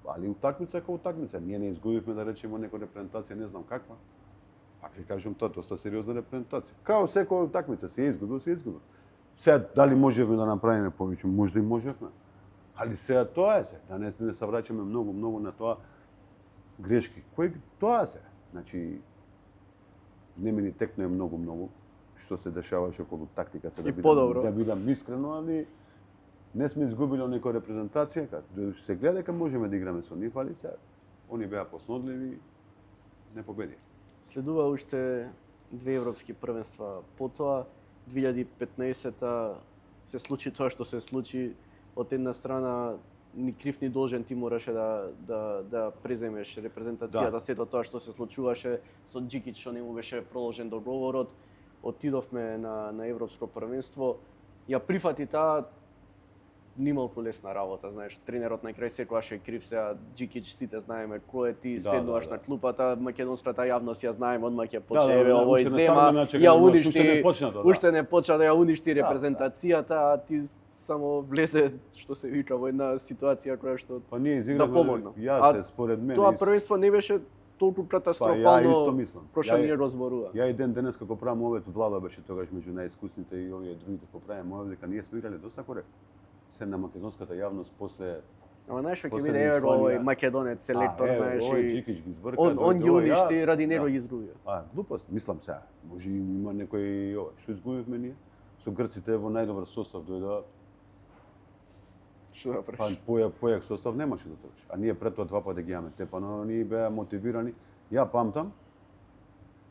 [SPEAKER 2] али утакмица како утакмица. Ние не изгубивме да речеме некоја репрезентација, не знам каква. Пак ви кажам тоа, доста сериозна репрезентација. Као секоја утакмица се изгубил. Сега дали можеме да направиме повеќе? Можда и можевме. Али сега тоа е се, да не се враќаме многу на тоа. грешки. Кој тоа се? Значи не ми ни текне многу што се дешаваше околу тактика се да бидам искрено, али не сме изгубили некоја репрезентација, се гледа дека можеме да играме со нив, али се они беа поснодливи, не победи.
[SPEAKER 1] Следува уште 2 европски првенства. Потоа 2015-та се случи тоа што се случи. Од една страна ни крив ни должен ти мораше да преземеш репрезентацијата, сето тоа што се случуваше со Джикич што не му беше проложен договорот. Отидовме на европско првенство. Ја прифати таа нималку лесна работа, знаеш, тренерот на крај секогаш е крив, сега Джикич сите знаеме кој е, ти седнуваш на клупата, македонската јавност ја знаеме, одма ќе почне овој зема, ја уништи, уште не почна да ја уништи репрезентацијата, а ти само влезе, што се вика, во една ситуација која што
[SPEAKER 2] па ние изигравме,
[SPEAKER 1] јас според мене. Тоа првенство не беше толку катастрофално, кој што ние разборува.
[SPEAKER 2] Ја и денес како правам овој Влада беше тогаш меѓу најискусните и овие другите кои правиме овој, дека ние сме играле доста коректно. Се на македонската јавност после
[SPEAKER 1] Ама знаеш што ќе биде овој македонец селектор, знаеш,
[SPEAKER 2] овој Джикич ги збрка.
[SPEAKER 1] Он ги уништи, ради него ги изгубија.
[SPEAKER 2] Глупост, мислам сега. Може има некој што изгубивме ние. Со грците во најдобар состав дојдоа.
[SPEAKER 1] Што да правиш?
[SPEAKER 2] Појак состав немаше да трчи. А ние пред тоа два пати ги имаме тепано, ние беа мотивирани. Ја памтам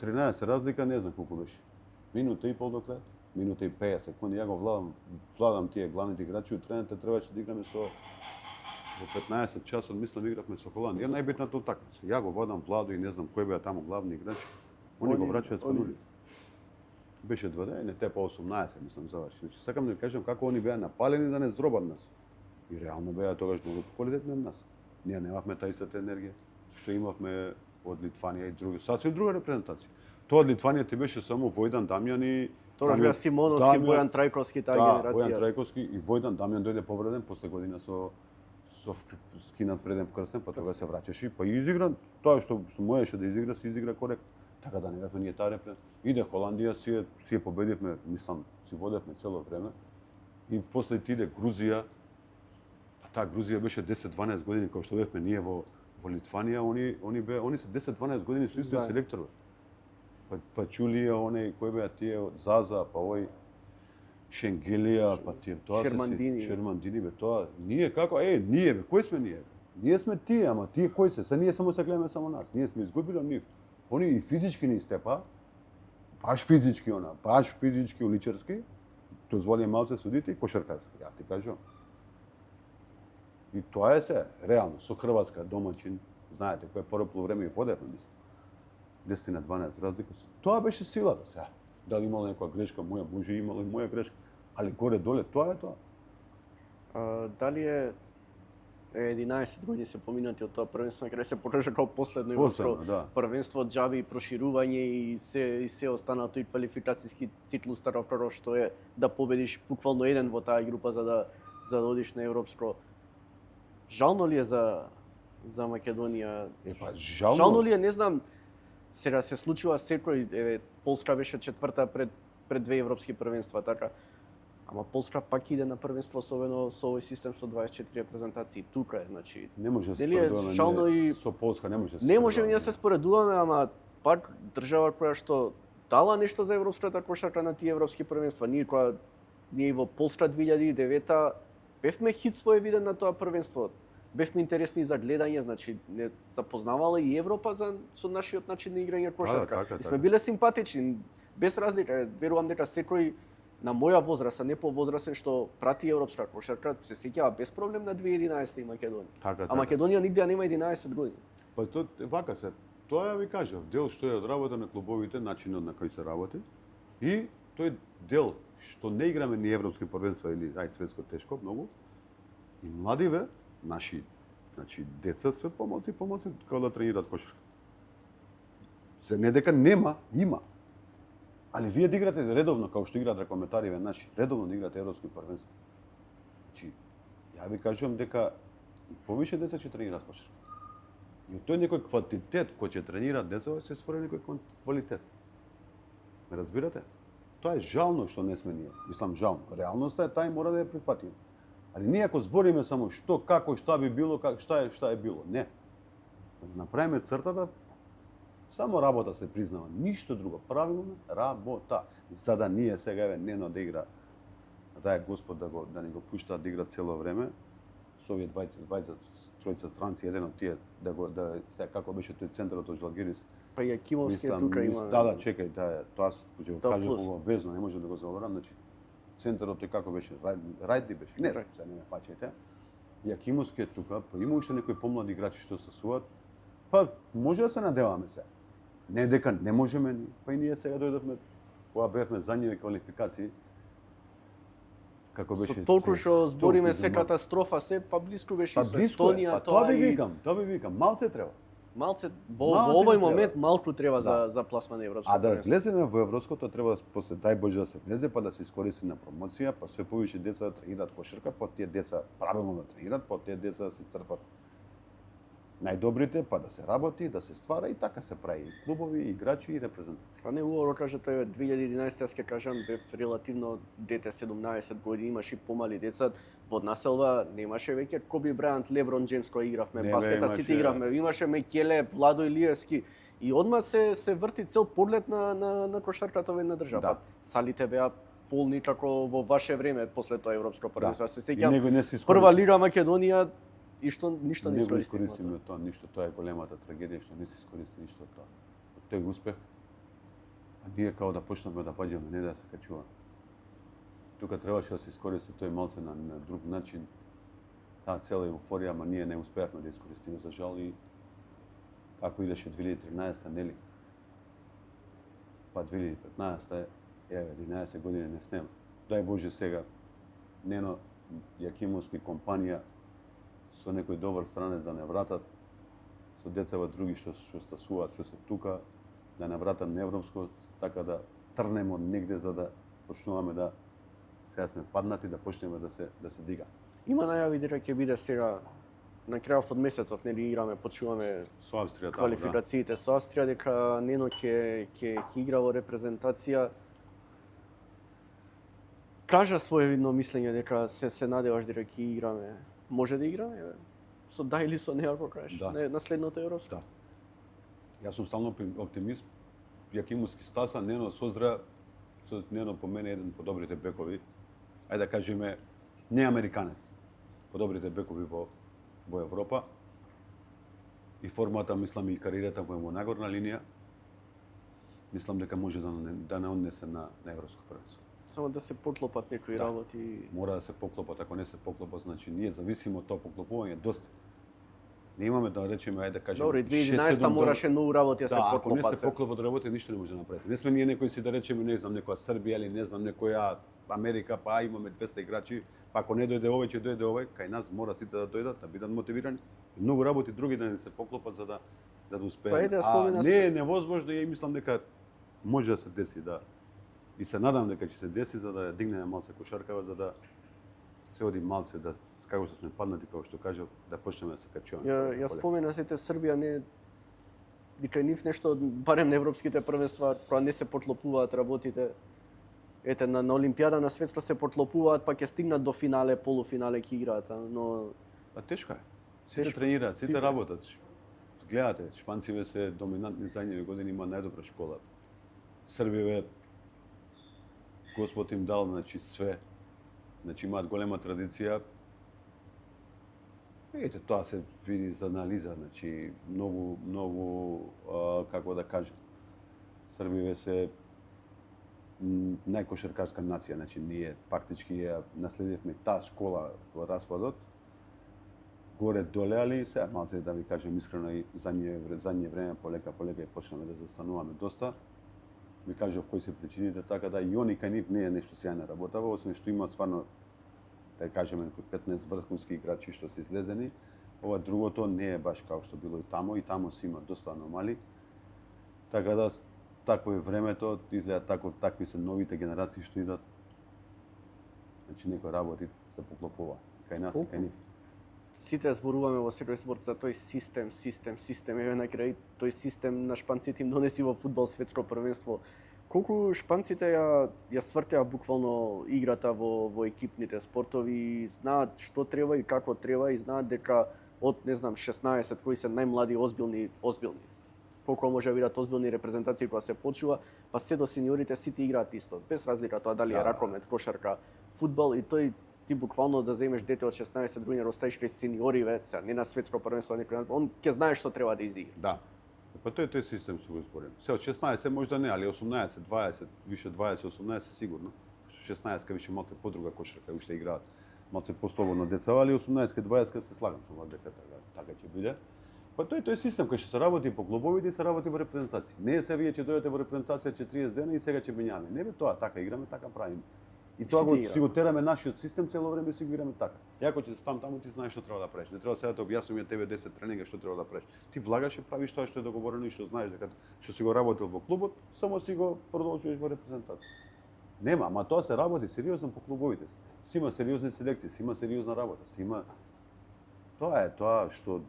[SPEAKER 2] 13 разлика, не знам колку беше. Минута и пол до крај. Минута и 50 секунди, ја го владам тие главните играчи, тренерите требаше да играме со во 15 часот, мислам игравме со Холандија, најбитната утакмица. Ја го водам Владо и не знам кој беа таму главни играчи. Они го врачаат со нули. Беше 2 не те по 18, мислам заврши. Значи сакам да ви кажам како они беа напалени да не здробат нас. И реално беа тогаш многу поквалитетни од нас. Ние немавме таа истата енергија што имавме од Литванија и други, сасвим друга репрезентација. Тоа од Литванија ти беше само Војдан Дамјан и
[SPEAKER 1] тогаш беа Симоновски, Бојан Трајковски, таа генерација.
[SPEAKER 2] Бојан Трајковски и Војдан Дамјан дојде повреден после година со скинат преден крстен, па тога се враќаше, па изигра тоа што можеше да изигра, се изигра коректно. Така да не бевме ние таа репрезентација. Иде Холандија, си ја победивме, мислам, си водевме цело време. И после иде Грузија. Таа Грузија беше 10-12 години кога што бевме ние во Литванија, они се 10-12 години со истиот селектор. Па Чулија, кој беа тие од Заза, па овој Шенгелија, па тие тоа Шермандини бе тоа. Ние како ние бе, кој сме ние? Ние сме тие, ама тие кои се? Ние само се гледаме само нас. Ние сме изгубили од нив. Они и физички ни степа, баш физички, уличарски, дозволи малце судите и кошаркарски, ја ти кажам. И тоа е се, реално, со Хрватска домаќин, знаете, кој прво време и водевме, мислам. 10 на 12 разлика. Тоа беше силата сега. Дали имала некоја грешка моја, може имала и моја грешка, али горе доле тоа е тоа.
[SPEAKER 1] Дали е 11 години се поминати од тоа првенство, каде се покажа како последно европско првенство, џаби и проширување и се останато и квалификацијски циклус старов што е да победиш буквално еден во таа група за да одиш на европско. Жално ли е за Македонија? Жално ли е, не знам, сега се случува секој, Полска беше четврта пред 2 европски првенства, така. Ама Полска пак иде на првенство, особено со овој систем со 24 репрезентации. Тука е, значи.
[SPEAKER 2] Не може да се споредуваме со Полска, не може да се.
[SPEAKER 1] Не можеме да се споредуваме, ама пак држава која што дала нешто за европската кошарка на тие европски првенства. Ние во Полска 2009 бевме хит своевиден на тоа првенство. Бевме интересни за гледање, значи не запознавала и Европа со нашиот начин на играње кошарка. И сме биле симпатични, без разлика. Верувам дека секој на моја возраст, а не повозрастен што прати европска кошарка, се сеќава без проблем на 2011 и Македонија. А Македонија нигде нема 11 години.
[SPEAKER 2] Па тоа вака се. Тоа ви кажав, дел што е од работа на клубовите, начинот на кој се работи, и тој дел што не играме ни европски првенства или светско тешко многу, и младиве, наши деца се помоци како да тренираат кошарка. Се не дека нема, има. Али вие да играте редовно, како што играат ракометариве наши, редовно да играте европски првенства. Значи, ја ви кажувам дека повише деца ќе тренираат кошарка. И тој некој квантитет кој ќе тренираат деца, се створи некој квалитет. Ме разбирате? Тоа е жално што не сме ние. Мислам жално. Реалноста е таа и мора да ја прифатиме. Али ние ако збориме само што, како, шта би било, шта е било, не. направиме цртата, само работа се признава, ништо друго. Правилно работа. За да ние сега еве Нено да игра, да е Господ да ни го пушта да игра цело време, со овие тројца странци, еден од тие да сега како беше тој центарот од Žalgiris.
[SPEAKER 1] Па Јакимовски тука има.
[SPEAKER 2] Да, чекај, тоа ќе го кажам
[SPEAKER 1] плюс.
[SPEAKER 2] ово везно, не може да го заборавам, значи центарот тој како беше, Рајди беше. Не знам, се не ме фаќајте. Јакимовски е тука, па има уште некои помлади играчи што се суват. Па може да се надеваме се. Не дека не можеме, па и ние сега дојдовме, кога бевме задњиви квалификации. Како беше?
[SPEAKER 1] Со толку што збориме се
[SPEAKER 2] толку
[SPEAKER 1] катастрофа се, па блиску беше
[SPEAKER 2] Па
[SPEAKER 1] со
[SPEAKER 2] блиску е,
[SPEAKER 1] Естонија,
[SPEAKER 2] па тоа ви викам, малце треба.
[SPEAKER 1] Малце
[SPEAKER 2] Малце
[SPEAKER 1] во овој
[SPEAKER 2] ни треба.
[SPEAKER 1] момент малку треба
[SPEAKER 2] Да.
[SPEAKER 1] за пласман на европско
[SPEAKER 2] А да
[SPEAKER 1] првенство.
[SPEAKER 2] влеземе во европското треба после дај Боже да се влезе, па да се искористи на промоција, па све повеќе деца да тренираат кошарка, па тие деца правилно да тренираат, па тие деца да се црпат најдобрите, па да се работи, да се ствара и така се прави клубови, играчи и репрезентации.
[SPEAKER 1] Па не убаво каже тој 2011 јас ќе кажам бев релативно дете 17 години, имаше и помали деца во населба, немаше веќе Коби Брајант, Леброн Џеймс кој игравме,
[SPEAKER 2] Не, бе,
[SPEAKER 1] баскета
[SPEAKER 2] имаше,
[SPEAKER 1] сите игравме, имаше Мекеле, Владо Илиевски и одма се врти цел поглед на кошарката во една држава.
[SPEAKER 2] Да.
[SPEAKER 1] Па, салите беа полни како во ваше време после тоа европско првенство. Се
[SPEAKER 2] И
[SPEAKER 1] сеќам
[SPEAKER 2] него не се
[SPEAKER 1] прва лига Македонија и што ништо не
[SPEAKER 2] не го
[SPEAKER 1] искористивме.
[SPEAKER 2] искористиме тоа, ништо, тоа е големата трагедија што не се искористи ништо од тоа. Од тој успех, а ние као да почнеме да паѓаме, не да се качуваме. Тука требаше да се искористи тој малце на друг начин, таа цела еуфорија, ама ние не успеавме да искористиме за жал и како идеше 2013 нели? Па 2015 еве 11 години не снема. Дај Боже сега Нено Јакимовски компанија со некој добар странец да не вратат, со децава други што стасуваат, што се тука, да не вратат на европско, така да трнемо негде за да почнуваме да сега сме паднати, да почнеме да се дига.
[SPEAKER 1] Има најави дека ќе биде сега на крајот од месецов, нели играме, почуваме
[SPEAKER 2] Со Австрија таму, да.
[SPEAKER 1] квалификациите со Австрија, дека Нено ќе игра во репрезентација. Кажа своевидно мислење дека се надеваш дека ќе играме. Може да играме? Бе? Со да или со не, ако кажеш.
[SPEAKER 2] Да.
[SPEAKER 1] Не, на следното европско.
[SPEAKER 2] Да. Јас сум стално оптимист. Јакимовски стаса, Нено создря, Нено по мене еден од подобрите бекови. Ајде да кажеме не американец. Подобрите бекови во Европа. И формата, мислам, и кариерата во е нагорна линија. Мислам дека може да не однесе на европско првенство.
[SPEAKER 1] Само да се поклопат некои
[SPEAKER 2] Да.
[SPEAKER 1] работи.
[SPEAKER 2] Мора да се поклопат, ако не се поклопат, значи ние зависимо од тоа поклопување доста. Не имаме да речеме, ајде да кажеме.
[SPEAKER 1] Добре, 2011
[SPEAKER 2] 6-7
[SPEAKER 1] мораше многу работи да се
[SPEAKER 2] Да, ако не
[SPEAKER 1] поклопат.
[SPEAKER 2] се поклопат работи, ништо не може да направите. Не сме ние некои си да речеме, не знам, некоја Србија или не знам, некоја Америка, па имаме 200 играчи, па ако не дојде овој, ќе дојде овој, кај нас мора сите да дојдат, да бидат мотивирани. И многу работи други да не се поклопат за да успееме.
[SPEAKER 1] Па, еде,
[SPEAKER 2] А
[SPEAKER 1] спомена
[SPEAKER 2] не
[SPEAKER 1] се-
[SPEAKER 2] е невозможно и мислам дека може да се деси, да. И се надам дека ќе се деси за да ја дигнеме малце кошаркава, за да се оди малце да како што сме паднати, како што кажав, да почнеме да се качуваме.
[SPEAKER 1] Ја спомена сите Србија не дека нив нешто барем на европските првенства кога не се поклопуваат работите. Ете на Олимпијада на светско се поклопуваат, па ќе стигнат до финале, полуфинале ќе играат, но
[SPEAKER 2] Па тешко е. Сите
[SPEAKER 1] Тешко.
[SPEAKER 2] тренираат, сите
[SPEAKER 1] Сите.
[SPEAKER 2] работат. Гледате, шпанциве се доминантни задњиви години, има најдобра школа. Србиве Господ им дал, значи све. Значи имаат голема традиција. Ете, тоа се види за анализа, значи многу како да кажам. Србиве се најкошаркарска нација, значи ние фактички ја наследивме таа школа во распадот. Горе доле, али сега малце да ви кажем искрено и задње време полека ја почнеме да застануваме доста. Ви кажав кои се причините, така да и они кај нив не е нешто сјајна работава, освен што има стварно да кажеме некои 15 врхунски играчи што се излезени. Ова другото не е баш како што било и тамо си има доста аномали. Така да такво е времето, изгледа такви се новите генерации што идат. Значи некои работи се поклопува кај нас и кај нив.
[SPEAKER 1] сите зборуваме во секој спорт за тој систем, еве на крај тој систем на шпанците им донеси во фудбал светско првенство. Колку шпанците ја свртеа буквално играта во екипните спортови, знаат што треба и како треба и знаат дека од не знам 16 кои се најмлади озбилни. Колку може да видат озбилни репрезентации кога се почува, па се до сениорите сите играат исто, без разлика тоа дали е ракомет, кошарка, фудбал и тој ти буквално да земеш дете од 16 години, оставиш кај сениори, се не на светско првенство, некој, он ќе знае што треба да изигра.
[SPEAKER 2] Да. Па тој систем што го зборим. Се од 16 можда не, али 18, 20, више 20, 18 сигурно. 16 више малце подруга кошарка, уште играат. Малце послободно деца, али 18, 20 се слагам со вас дека така ќе биде. Па тој систем кој ќе се работи по клубовите и се работи во репрезентации. Не е се вие ќе дојдете во репрезентација 30 дена и сега ќе менјаме. Не бе тоа, така играме, така правиме. И тоа си го тераме нашиот систем цело време си го играме така. Јако ќе стам таму ти знаеш што треба да правиш. Не треба сега да објаснувам ја тебе 10 тренинга што треба да правиш. Ти влагаш и правиш тоа што е договорено и што знаеш дека што си го работил во клубот, само си го продолжуваш во репрезентација. Нема, ама тоа се работи сериозно по клубовите. Си има сериозни селекции, си има сериозна работа, си има тоа е тоа што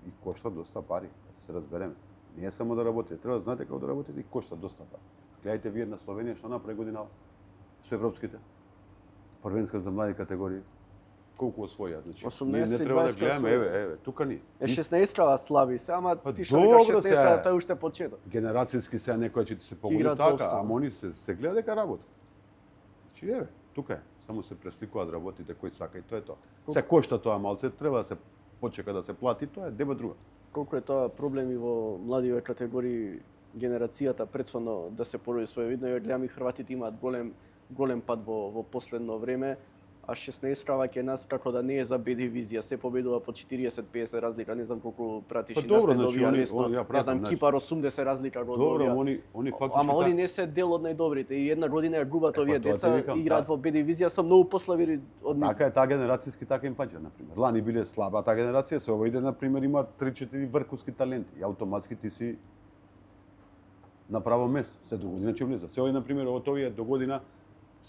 [SPEAKER 2] и кошта доста пари, да се разбереме. Не е само да работите, треба да знаете како да работите и кошта доста пари. Гледајте вие на Словенија што направи година со европските првенска за млади категории. Колку освоја, значи.
[SPEAKER 1] 18
[SPEAKER 2] не треба да гледаме, еве, тука ни.
[SPEAKER 1] 16-ава слави се, ама ти што викаш 16-ава тој уште почеток.
[SPEAKER 2] Генерацијски се некоја ќе ти се погоди така, ама они се гледа дека работат. Значи еве, тука е. Само се пресликуваат работите кои сака и тоа е тоа. Се кошта тоа малце, треба да се почека да се плати, тоа е дебе друга.
[SPEAKER 1] Колку е тоа проблеми во младиве категории генерацијата претходно да се породи своевидно, ја гледам и хрватите имаат голем пат во последно време, а 16-ава ќе нас како да не е за Б дивизија, се победува по 40-50 разлика, не знам колку пратиш и нас не добија лесно, не знам Кипар 80 разлика го добија.
[SPEAKER 2] Добро, они фактично.
[SPEAKER 1] Ама они не се дел од најдобрите и една година ја губат овие деца, играат во Б дивизија со многу послаби од нив.
[SPEAKER 2] Така е, таа генерацијски така им паѓа, на пример. Лани биле слаба таа генерација, се овојде на пример има 3-4 врховски таленти и автоматски ти си на право место. Се до година ќе влезат. Се овој на пример од овие до година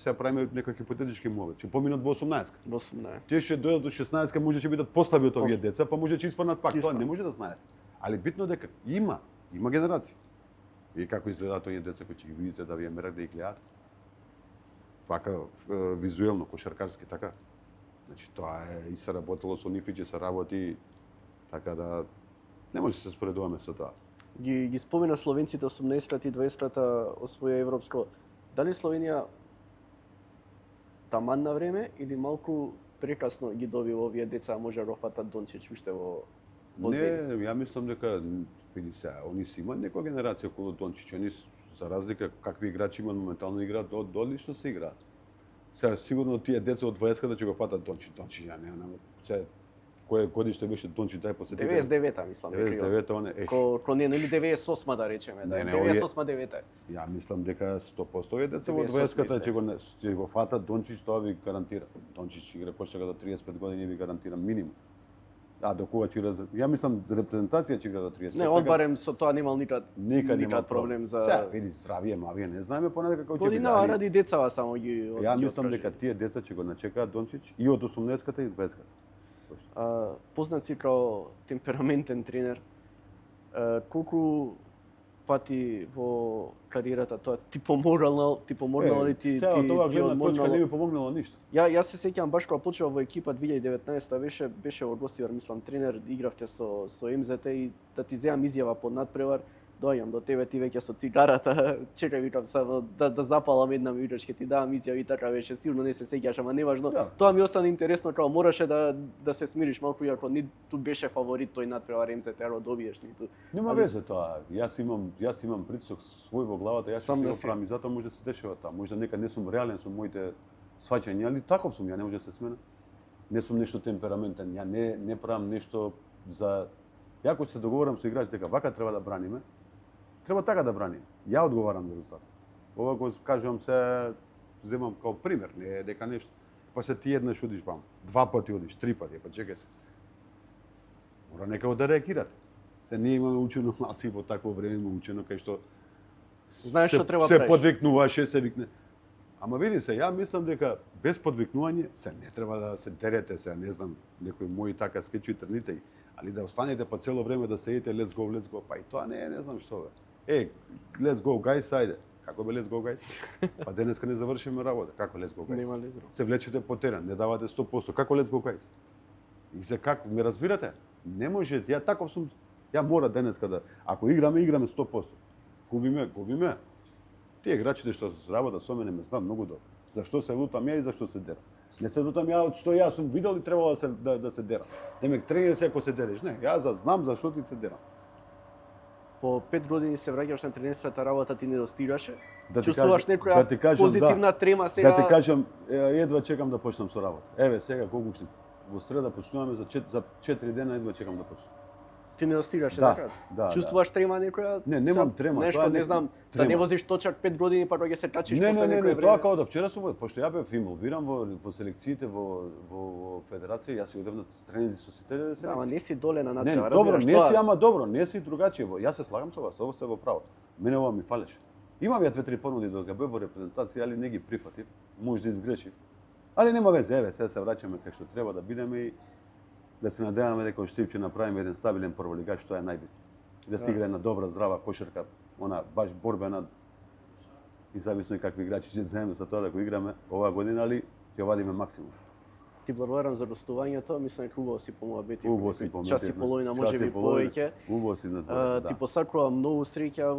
[SPEAKER 2] се правиме некој хипотетички мовет. Ќе поминат во 18.
[SPEAKER 1] Во 18.
[SPEAKER 2] Тие ќе дојдат до 16, може ќе бидат послаби од овие деца, па може ќе испаднат пак. Тоа не може да знаете. Али битно дека има генерација. И како изгледаат овие деца кои ќе ги видите да ви мерат да ги гледаат. Вака визуелно, кошаркарски така. Значи тоа е и се работело со нив и ќе се работи така да не може да се споредуваме со тоа.
[SPEAKER 1] Ги спомена словенците 18-та и 20-та освоја европско. Дали Словенија таман на време или малку прекасно ги добива овие деца, може да фатат Дончич уште во
[SPEAKER 2] Не, ја мислам дека види се, они си имаат некоја генерација околу Дончич, они за разлика какви играчи имаат моментално играат, одлично се играат. Сега сигурно тие деца од 20-та ќе го фатат Дончич, ја не знам. Се кое годиште беше Дончич, дај посетите.
[SPEAKER 1] 99-та мислам.
[SPEAKER 2] 99-та он е.
[SPEAKER 1] Ко не, или 98-та да речеме, да. 98-9-та.
[SPEAKER 2] Ја мислам дека 100% овие деца во 20-та ќе го фатат Дончич, тоа ви гарантира. Дончич игра почека до 35 години ви гарантира минимум. А до кога ќе ја мислам репрезентација ќе игра до 35.
[SPEAKER 1] Не, он барем со тоа немал никад проблем за.
[SPEAKER 2] Сега види здравие, мавие, не знаеме понатака како ќе биде.
[SPEAKER 1] Година ради децава само ги.
[SPEAKER 2] Ја мислам дека тие деца ќе го начекаат Дончич и од 18-ката и 20-ката.
[SPEAKER 1] Познат си као темпераментен тренер. Колку пати во кариерата тоа ти помогнало или ти
[SPEAKER 2] одморнало? Не ми помогнало ништо.
[SPEAKER 1] Јас се сеќавам баш кога почнав во екипа 2019-та беше во Гостивар, мислам тренер, игравте со МЗТ и да ти земам изјава под надпревар, доаѓам до тебе, ти веќе со цигарата, чекај викам само да запалам една ми викаш, ќе ти давам изјави, така беше, сигурно не се сеќаш, ама неважно. Тоа ми остана интересно, као мораше да се смириш малку, иако ниту беше фаворит тој надпревар МЗТ, да добиеш ниту.
[SPEAKER 2] Нема везе тоа. Јас имам притисок свој во главата, јас ќе се правам и затоа може да се дешава тоа. Може да некад не сум реален со моите сваќања, али таков сум, ја не може да се смена. Не сум нешто темпераментен, ја не правам нешто за Јако се договорам со играч дека вака треба да браниме, треба така да браниме. Ја одговарам за резултат. Ова го кажувам се, земам као пример, не е дека нешто. Па се ти еднаш одиш ваму, 2 пати одиш, 3 пати, па чекај се. Мора некако да реагирате. Се ние имаме учено малци во такво време, учено кај што
[SPEAKER 1] знаеш што треба
[SPEAKER 2] се подвикнуваше, се викне. Ама види се, ја мислам дека без подвикнување се не треба да се дерете се, не знам, некои мои така скечи трните, али да останете па цело време да седите let's go, па и тоа не знам што бе. Let's go guys, ајде. Како бе let's go guys? Па денеска не завршиме работа. Како let's go guys?
[SPEAKER 1] Нема лезро.
[SPEAKER 2] Се влечете по терен, не давате 100%. Како let's go guys? И за как ме разбирате? Не може, ја таков сум, ја мора денеска да ако играме 100%. Губиме. Тие играчите што работат со мене ме знаат многу добро. Зашто се лутам ја и зашто се дерам. Не се лутам ја од што ја сум видел и требало да се дерам. Демек тренер се ако се дереш, не, ја знам зашто ти се дерам.
[SPEAKER 1] По 5 години се враќаш на тренерската работа, ти недостигаше?
[SPEAKER 2] Да ти
[SPEAKER 1] Чувствуваш
[SPEAKER 2] кажам-
[SPEAKER 1] некоја
[SPEAKER 2] да ти кажам,
[SPEAKER 1] позитивна трема сега?
[SPEAKER 2] Да ти кажам, едва чекам да почнам со работа. Еве сега колку уште во среда почнуваме за 4 дена, едва чекам да почнам.
[SPEAKER 1] Ти недостигаше,
[SPEAKER 2] Да,
[SPEAKER 1] така?
[SPEAKER 2] да,
[SPEAKER 1] Чувствуваш трема некоја?
[SPEAKER 2] Не, немам
[SPEAKER 1] Сам
[SPEAKER 2] трема,
[SPEAKER 1] Нешто,
[SPEAKER 2] тоа е
[SPEAKER 1] не знам, да
[SPEAKER 2] трема.
[SPEAKER 1] не возиш точак 5 години па ќе се качиш
[SPEAKER 2] Не,
[SPEAKER 1] после некое
[SPEAKER 2] тоа
[SPEAKER 1] време.
[SPEAKER 2] као да вчера сум, пошто ја бев инволвиран во селекциите во федерација, јас си одев на тренинзи со сите
[SPEAKER 1] Да, ама
[SPEAKER 2] селекции.
[SPEAKER 1] не си доле на
[SPEAKER 2] Не,
[SPEAKER 1] начала,
[SPEAKER 2] добро,
[SPEAKER 1] разбираш
[SPEAKER 2] не
[SPEAKER 1] тоа.
[SPEAKER 2] си, ама добро, не си другачие. Јас се слагам со вас, тоа сте во право. Мене ова ми фалеше. Имам ја 2-3 понуди додека бев во репрезентација, али не ги прифатив. Може да изгрешив. Али нема везе, еве, сега се враќаме кај што треба да бидеме и да се надеваме дека Штип ќе направиме еден стабилен прволигач, што е најбитно. Да се игра една добра, здрава кошарка, она баш борбена и зависно и какви играчи ќе земеме за тоа да го играме оваа година, али ќе вадиме максимум.
[SPEAKER 1] Ти благодарам за гостувањето, мислам дека убаво си помуабети.
[SPEAKER 2] Убаво си помуабети.
[SPEAKER 1] Час и половина, може би повеќе.
[SPEAKER 2] Убаво си нас
[SPEAKER 1] Ти посакувам многу среќа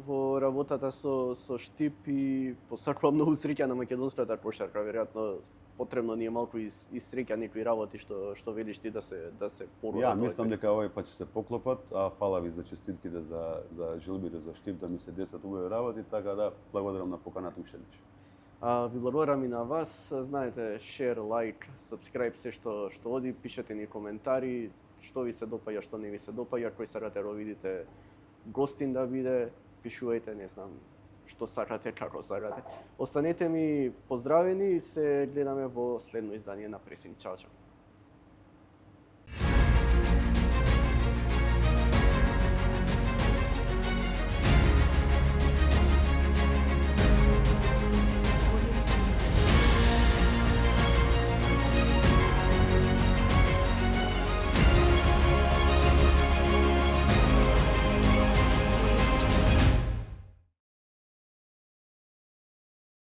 [SPEAKER 1] во работата со Штип и посакувам многу среќа на македонската кошарка. Веројатно потребно ни е малку и среќа некои работи што велиш ти да се породат.
[SPEAKER 2] Ја мислам дека овој пат ќе се поклопат, а фала ви за честитките за желбите за Штип да ми се десат убави работи, така да благодарам на поканата уште веднаш.
[SPEAKER 1] Ви благодарам и на вас. Знаете, share, like, subscribe, се што оди, пишете ни коментари, што ви се допаѓа, што не ви се допаѓа, кој сакате да видите гостин да биде, пишувајте, не знам, што сакате, како сакате. Останете ми поздравени и се гледаме во следно издание на Пресинг. Чао, чао.